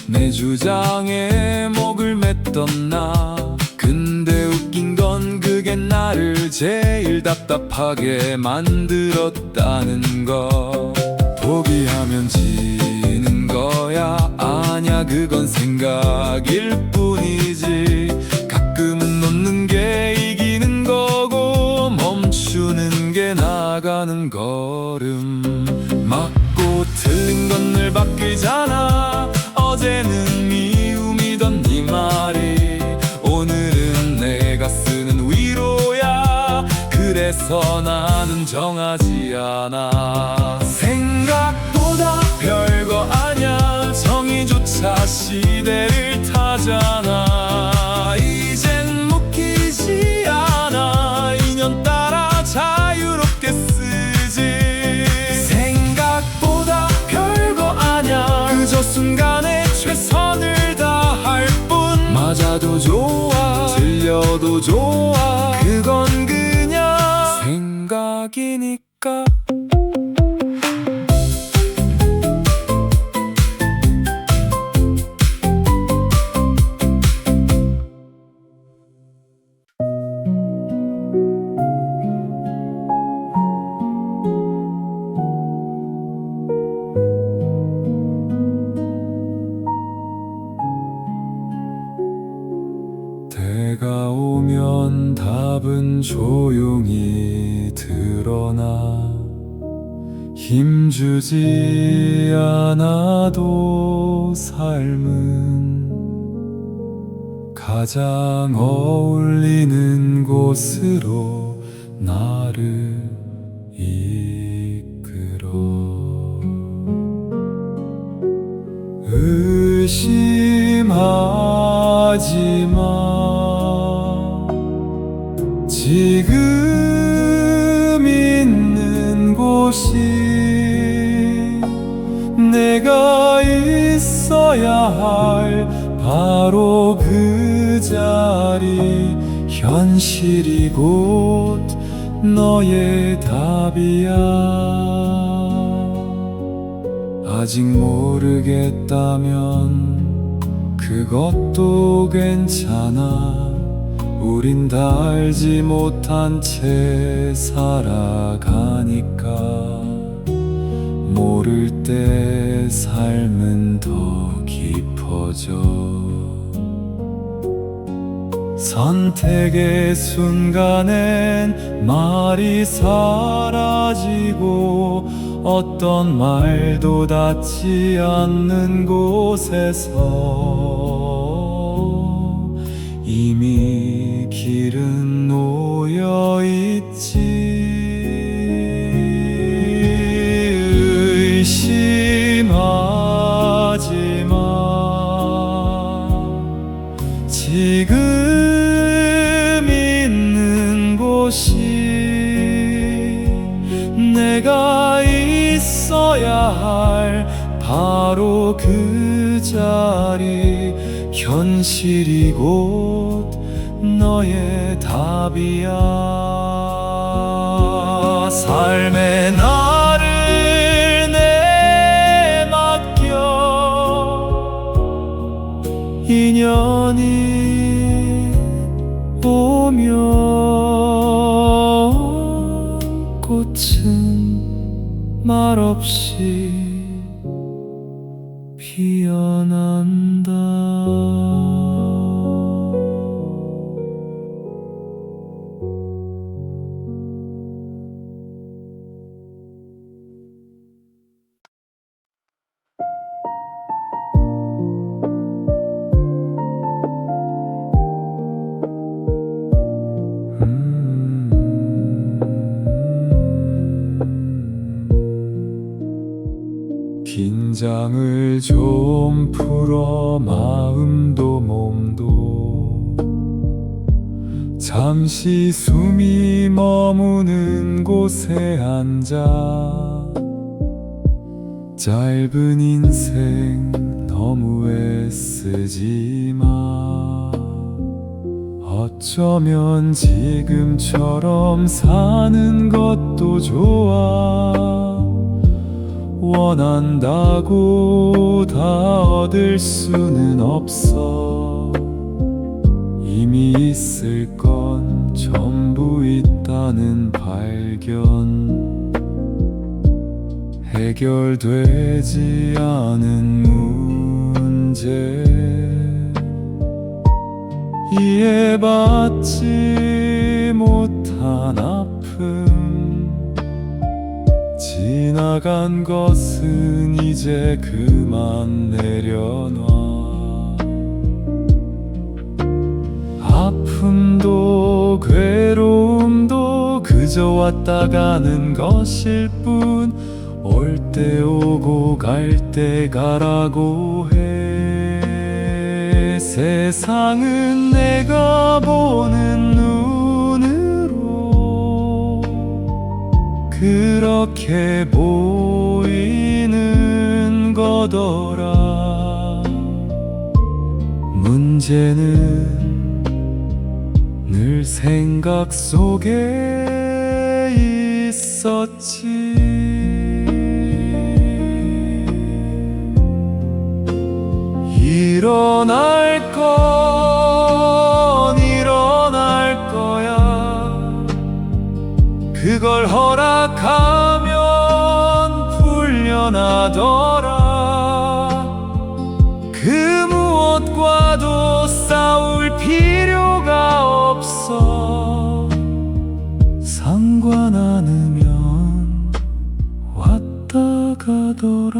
내 주장에 목을 맸던 나. 근데 웃긴 건 그게 나를 제일 답답하게 만들었다는 거. 포기하면 지는 거야. 아냐, 그건 생각일 뿐이지. 가끔은 놓는 게 이기는 거고 멈추는 게 나가는 걸음. 맞고 틀린 건 늘 바뀌잖아. 어제는 미움이던 네 말이 오늘은 내가 쓰는 위로야. 그래서 나는 정하지 않아. 생각보다 별거 아냐. 정의조차 시대를 타잖아. 이젠 묶이지 않아. 인연 따라 자유롭게 쓰지. 생각보다 별거 아냐. 그저 순간에 최선을 다할 뿐. 맞아도 좋아 틀려도 좋아. 그건 그냥 생각이니까. 때가 오면 답은 조용히 드러나. 힘주지 않아도 삶은 가장 어울리는 곳으로 나를 이끌어. 의심하지 마. 지금 있는 곳이 내가 있어야 할 바로 그 자리, 현실이 곧 너의 답이야. 아직 모르겠다면 그것도 괜찮아. 우린 다 알지 못한 채 살아가니까. 모를 때 삶은 더 깊어져. 선택의 순간엔 말이 사라지고 어떤 말도 닿지 않는 곳에서 이미 길은 놓여 있지. 의심하지 마. 지금 있는 곳이 내가 있어야 할 바로 그 자리, 현실이 곧 너의 답이야. 삶의 나를 내맡겨. 인연이 오면 꽃은 말없이 피어난다. 긴장을 좀 풀어. 마음도 몸도 잠시 숨이 머무는 곳에 앉아. 짧은 인생 너무 애쓰지 마. 어쩌면 지금처럼 사는 것도 좋아. 원한다고 다 얻을 수는 없어. 이미 있을 건 전부 있다는 발견. 해결되지 않은 문제, 이해받지 못한 아픔. 지나간 것은 이제 그만 내려놔. 아픔도 괴로움도 그저 왔다 가는 것일 뿐. 올 때 오고 갈 때 가라고 해. 세상은 내가 보는 눈으로 그렇게 보이는 거더라. 문제는 늘 생각 속에 있었지. 일어날 건 일어날 거야. 그걸 허락하면 풀려나더라. 그 무엇과도 싸울 필요가 없어. 상관 않으면 왔다 가더라.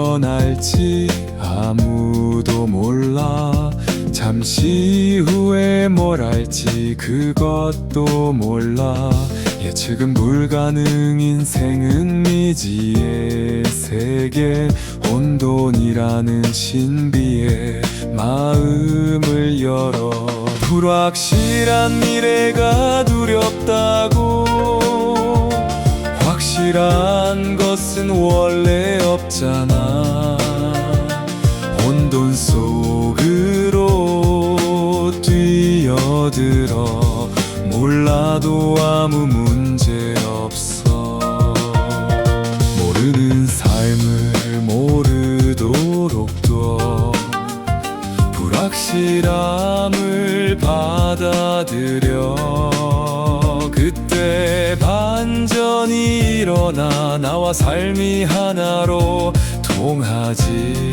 일어날지 아무도 몰라. 잠시 후에 뭘 할지 그것도 몰라. 예측은 불가능. 인생은 미지의 세계, 혼돈이라는 신비의 마음을 열어. 불확실한 미래가 두렵다고. 확실한 것은 원래 없잖아. 혼돈 속으로 뛰어들어. 몰라도 아무 문제 없어. 모르는 삶을 모르도록 둬. 불확실함을 받아들여. 그때 반전이 일어나. 나와 삶이 하나로 통하지.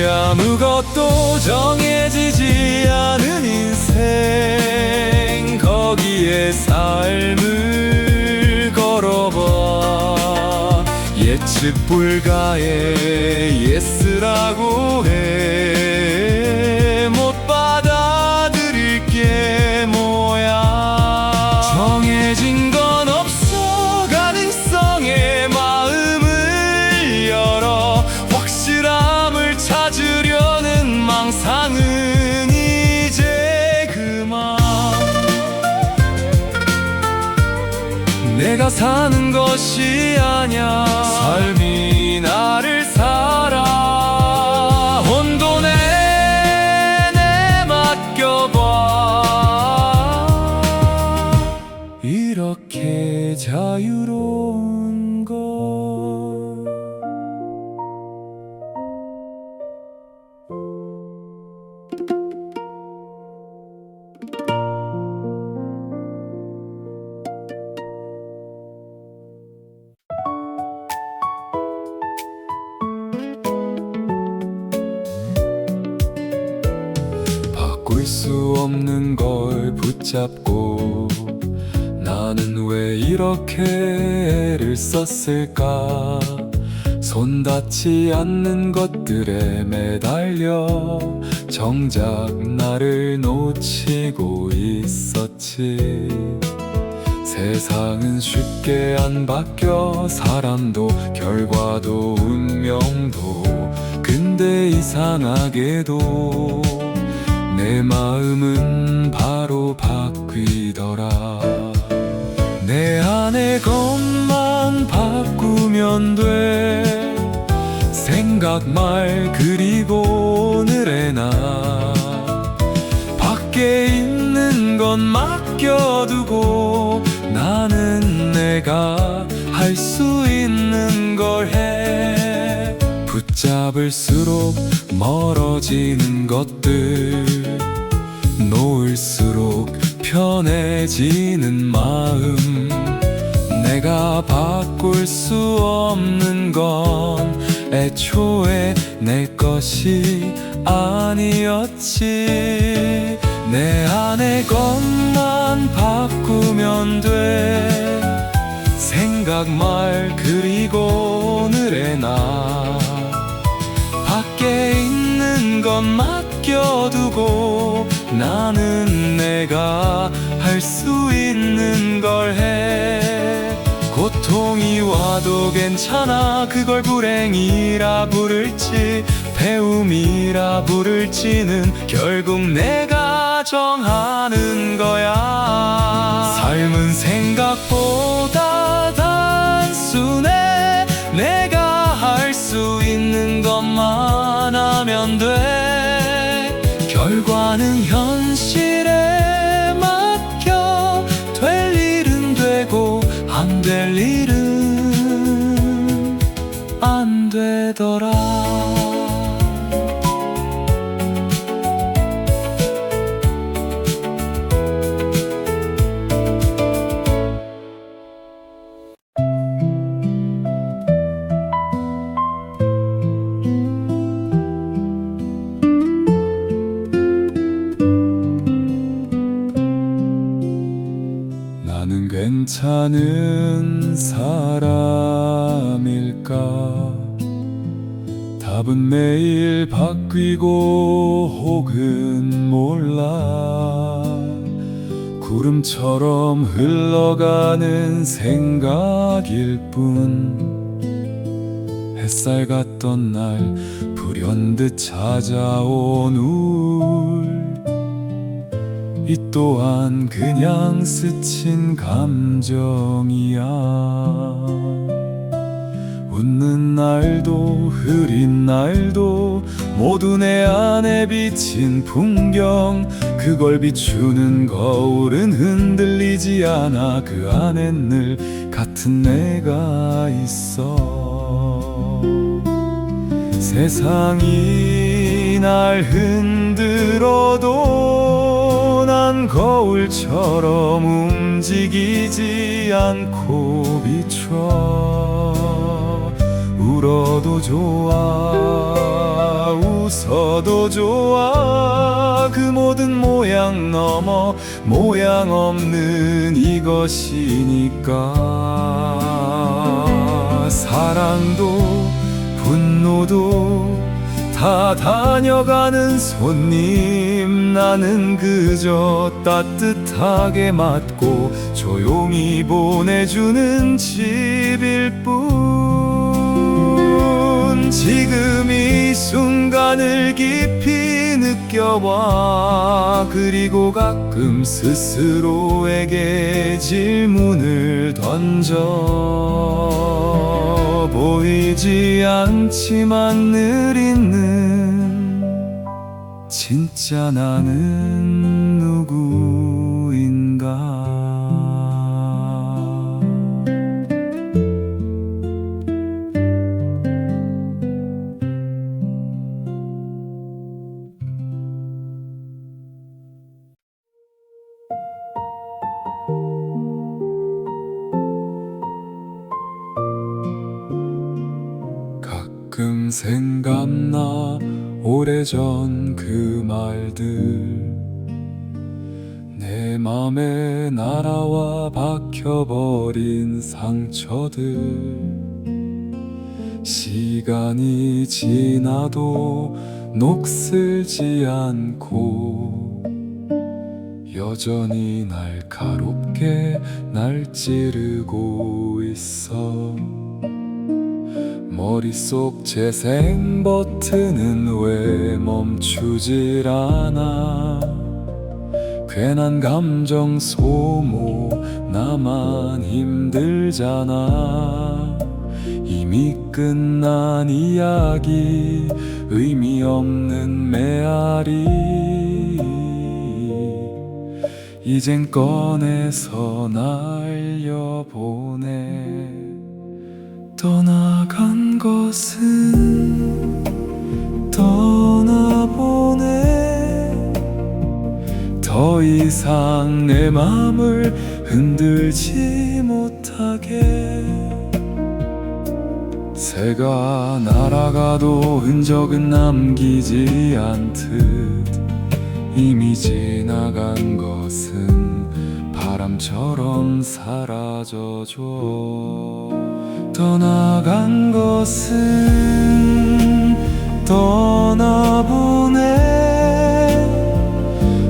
아무것도 정해지지 않은 인생, 거기에 삶을 걸어봐. 예측 불가의 예스라고 해. 못 받아들일 게 뭐야. 정해진 건 없어. 가능성에 마음을 열어. 확실함을 찾으려는 망상은 이제 그만. 내가 사는 것이 아냐. 삶이 나를 살아. 혼돈에 내 맡겨봐. 이렇게 자유로운 것. 바꿀 수 없는 걸 붙잡고 나는 왜 이렇게 애를 썼을까. 손 닿지 않는 것들에 매달려 정작 나를 놓치고 있었지. 세상은 쉽게 안 바뀌어. 사람도 결과도 운명도. 근데 이상하게도 내 마음은 바로 바뀌더라. 내 안의 것만 바꾸면 돼. 생각, 말, 그리고 오늘의 나. 밖에 있는 건 맡겨두고 나는 내가 할 수 있는 걸 해. 붙잡을수록 멀어지는 것들, 놓을수록 편해지는 마음. 내가 바꿀 수 없는 건 애초에 내 것이 아니었지. 내 안의 것만 바꾸면 돼. 생각, 말, 그리고 오늘의 나. 밖에 있는 건 맡겨두고 나는 내가 할 수 있는 걸 해. 고통이 와도 괜찮아. 그걸 불행이라 부를지 배움이라 부를지는 결국 내가 정하는 거야. 삶은 생각보다 단순해. 내가 할 수 있는 것만 하면 돼. 결과는 현실에 맡겨. 될 일은 되고 안 될 일은 안 되더라. 나는 괜찮은 사람. 답은 매일 바뀌고 혹은 몰라 구름처럼 흘러가는 생각일 뿐 햇살 같던 날 불현듯 찾아온 우울 이 또한 그냥 스친 감정이야 웃는 날도 흐린 날도 모두 내 안에 비친 풍경 그걸 비추는 거울은 흔들리지 않아 그 안엔 늘 같은 내가 있어 세상이 날 흔들어도 난 거울처럼 움직이지 않고 비춰 울어도 좋아 웃어도 좋아 그 모든 모양 넘어 모양 없는 이것이니까 사랑도 분노도 다 다녀가는 손님 나는 그저 따뜻하게 맞고 조용히 보내주는 집일 뿐 지금 이 순간을 깊이 느껴봐 그리고 가끔 스스로에게 질문을 던져 보이지 않지만 늘 있는 진짜 나는 누구인가 가끔 생각나 오래전 그 말들 내 맘에 날아와 박혀버린 상처들 시간이 지나도 녹슬지 않고 여전히 날카롭게 날 찌르고 있어 머릿속 재생 버튼은 왜 멈추질 않아 괜한 감정 소모 나만 힘들잖아 이미 끝난 이야기 의미 없는 메아리 이젠 꺼내서 날려보내 떠나간 것은 떠나보내 더 이상 내 맘을 흔들지 못하게 새가 날아가도 흔적은 남기지 않듯 이미 지나간 것은 바람처럼 사라져줘 떠나간 것은 떠나보내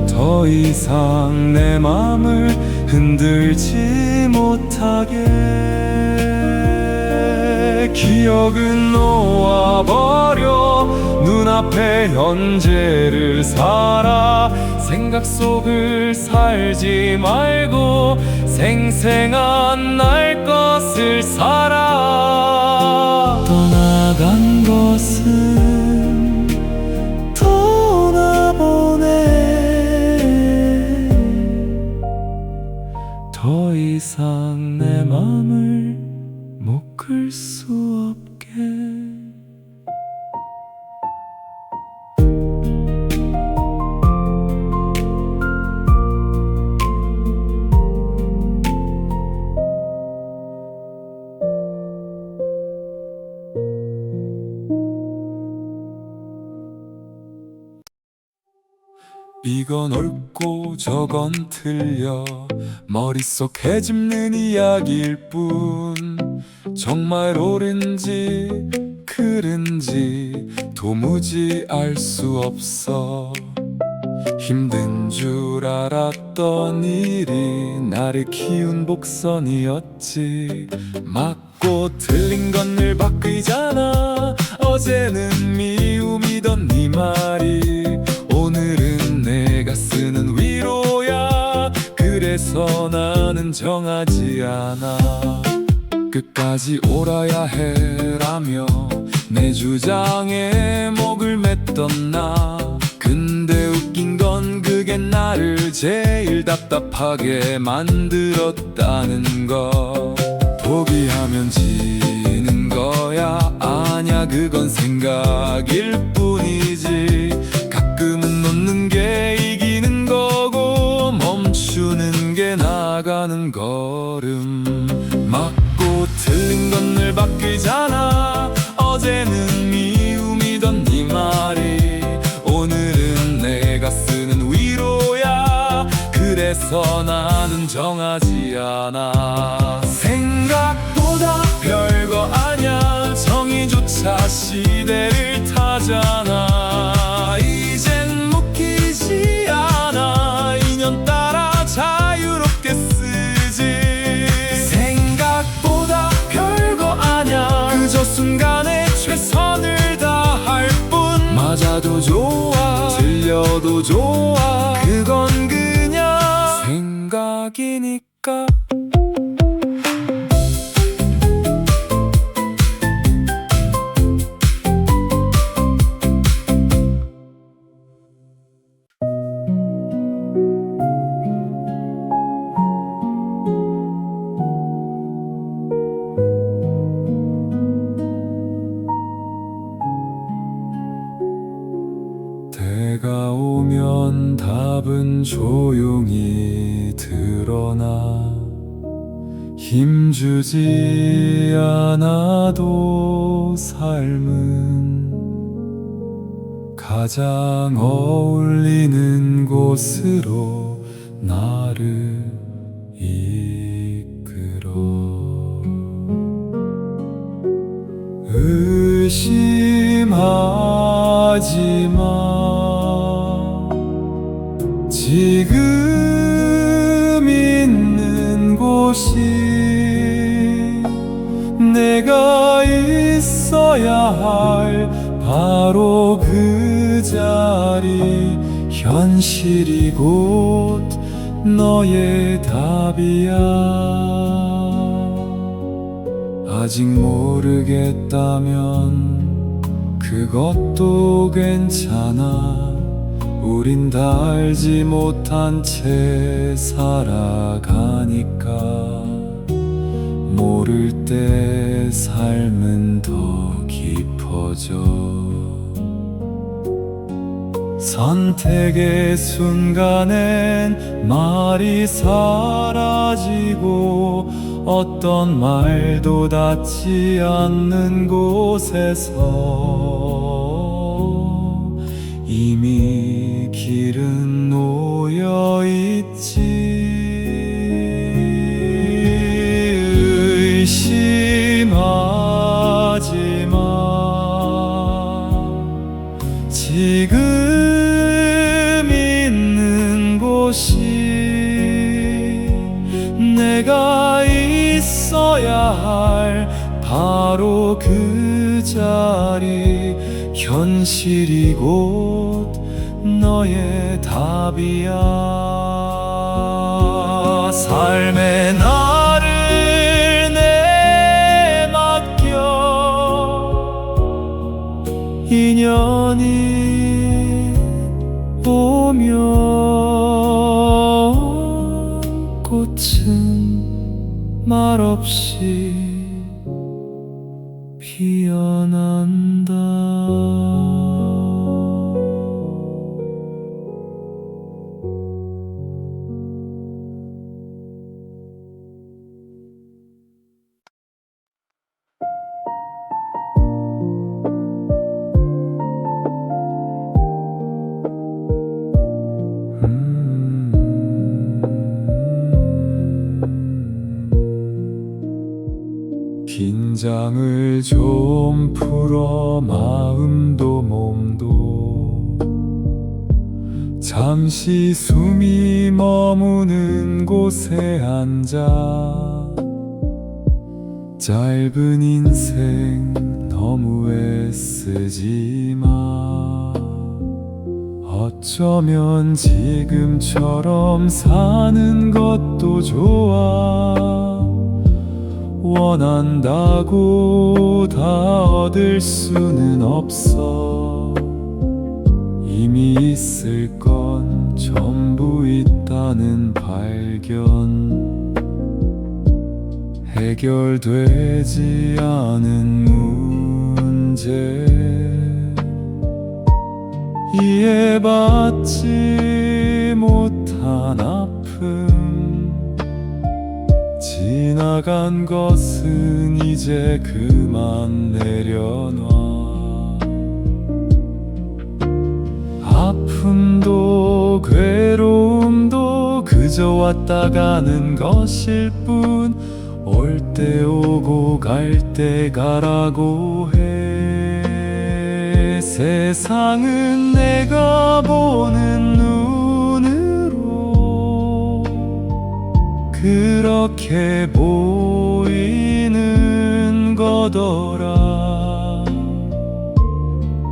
더 이상 내 맘을 흔들지 못하게 기억은 놓아버려 눈앞의 현재를 살아 생각 속을 살지 말고 생생한 날 것을 살아 떠나간 것은 떠나보내 더 이상 내 맘을 못 끌 수 없게 이건 옳고 저건 틀려 머릿속 헤집는 이야기일 뿐 정말 옳은지 그른지 도무지 알 수 없어. 힘든 줄 알았던 일이 나를 키운 복선이었지. 맞고 틀린 건 늘 바뀌잖아. 어제는 미움이던 네 말이 오늘은 내가 쓰는 위로야. 그래서 나는 정하지 않아. 끝까지 옳아야 해라며 내 주장에 목을 맸던 나. 근데 웃긴 건 그게 나를 제일 답답하게 만들었다는 거. 포기하면 지는 거야. 아냐, 그건 생각일 뿐이지. 가끔은 놓는 게 이기는 거고 멈추는 게 나가는 걸음. 맞고 틀린 건 늘 바뀌잖아. 어제는 미움이던 네 말이 오늘은 내가 쓰는 위로야. 그래서 나는 정하지 않아. 생각보다 별거 아냐. 정의조차 시대를 타잖아. 이젠 묶이지 않아. 인연 따라 자유롭게 쓰지. 생각보다 별거 아냐. 그저 순간에 최선을 다할 뿐. 맞아도 좋아, 틀려도 좋아. 그건 그냥 생각이니까. 때가 오면 답은 조용히 드러나. 힘주지 않아도 삶은 가장 어울리는 곳으로 나를 이끌어. 의심하지 마. 지금 있는 곳이 내가 있어야 할 바로 그 자리. 현실이 곧 너의 답이야. 아직 모르겠다면 그것도 괜찮아. 우린 다 알지 못한 채 살아가니까. 모를 때 삶은 더 깊어져. 선택의 순간엔 말이 사라지고 어떤 말도 닿지 않는 곳에서 이미 길은 놓여 있지. 의심하지 마. 지금 있는 곳이 내가 있어야 할 바로 그 자리. 현실이 곧 너의 답이야. 삶의 나를 내맡겨. 인연이 오면 꽃은 말없이 피어난다. 긴장을 좀 풀어 마음도 몸도 잠시 숨이 머무는 곳에 앉아 짧은 인생 너무 애쓰지 마. 어쩌면 지금처럼 사는 것도 좋아. 원한다고 다 얻을 수는 없어. 이미 있을 건 전부 있다는 발견. 해결되지 않은 문제, 이해받지 못한 아픔, 지나간 것은 이제 그만 내려놔. 아픔도 괴로움도 그저 왔다 가는 것일 뿐, 올 때 오고 갈 때 가라고 해. 세상은 내가 보는 눈으로 그렇게 보이는 거더라.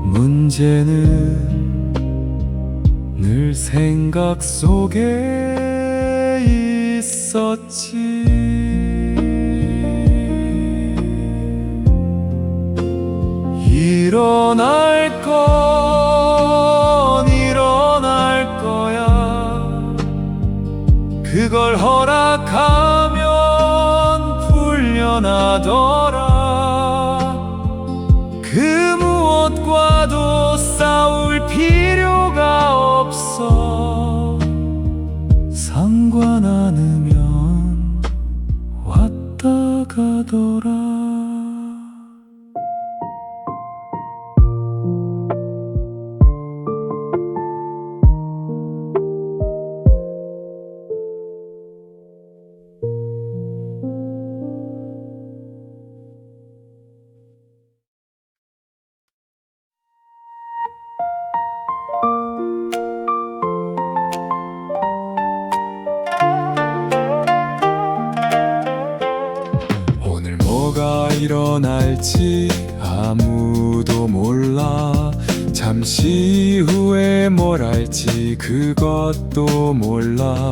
문제는 늘 생각 속에 있었지. 일어날 건 일어날 거야. 그걸 허락하면 풀려나더라. 그 무엇과도 싸울 필요가 없어. 상관 않으면 왔다 가더라. 오늘 뭐가 일어날지 아무도 몰라. 잠시 후에 뭘 할지 그것도 몰라.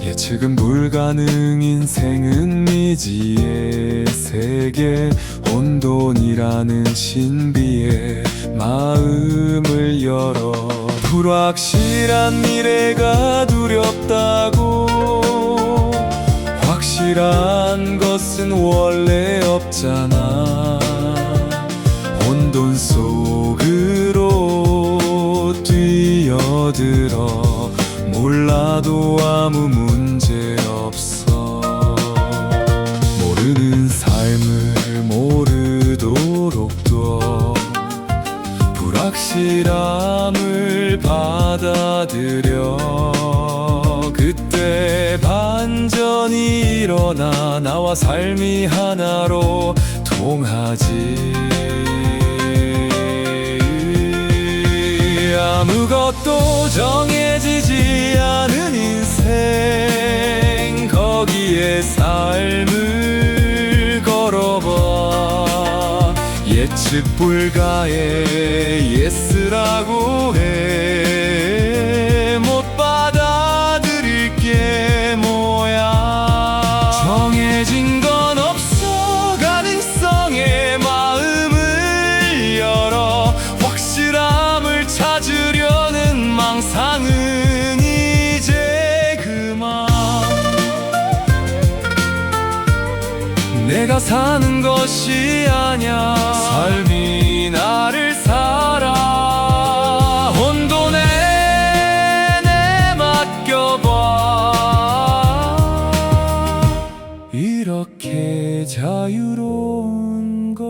예측은 불가능. 인생은 미지의 세계. 혼돈이라는 신비의 마음을 열어. 불확실한 미래가 두렵다고. 확실한 것은 원래 없잖아. 혼돈 속으로 뛰어들어. 몰라도 아무 문제 없어. 모르는 삶을 모르도록 둬. 불확실함을 받아들여. 그때 반전이 일어나. 나와 삶이 하나로 통하지. 아무것도 정해지지 않은 인생. 거기에 삶을 걸어봐. 예측 불가의 예스라고 해. 못 받아들일 게 뭐야. 정해진 건 없어. 가능성에 마음을 열어. 확실함을 찾으려는 망상은 이제 그만. 내가 사는 것이 아냐. 삶이 나를 살아. 혼돈에 내 맡겨봐. 이렇게 자유로운 것.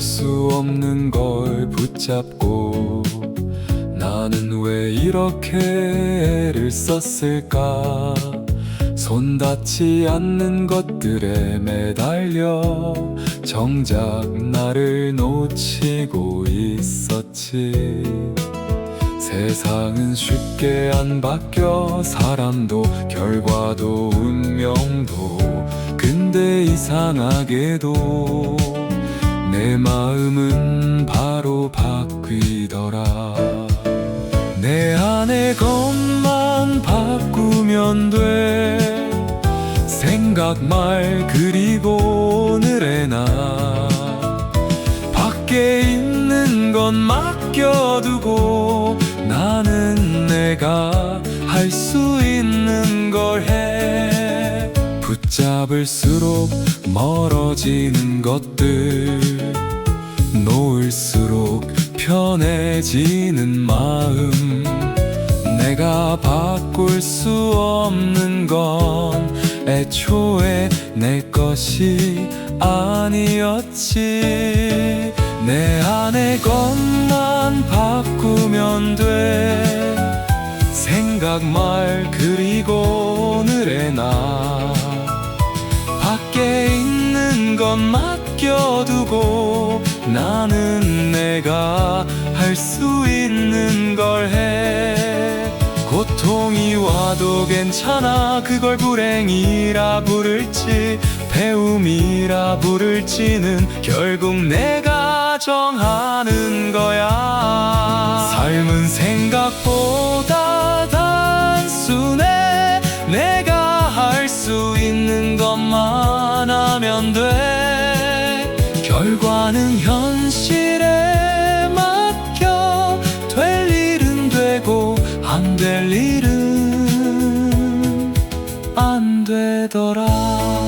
수 없는 걸 붙잡고 나는 왜 이렇게 애를 썼을까. 손 닿지 않는 것들에 매달려 정작 나를 놓치고 있었지. 세상은 쉽게 안 바뀌어, 사람도 결과도 운명도. 근데 이상하게도 내 마음은 바로 바뀌더라. 내 안의 것만 바꾸면 돼. 생각, 말, 그리고 오늘의 나. 밖에 있는 건 맡겨두고 나는 내가 할 수 있는 걸 해. 붙잡을수록 멀어지는 것들, 놓을수록 편해지는 마음. 내가 바꿀 수 없는 건 애초에 내 것이 아니었지. 내 안의 것만 바꾸면 돼. 생각, 말, 그리고 오늘의 나. 밖에 있는 건 맡겨두고 나는 내가 할 수 있는 걸 해. 고통이 와도 괜찮아. 그걸 불행이라 부를지 배움이라 부를지는 결국 내가 정하는 거야. 삶은 생각보다 단순해. 내가 할 수 있는 것만 하면 돼. 결과는 현실에 맡겨. 될 일은 되고 안 될 일은 안 되더라.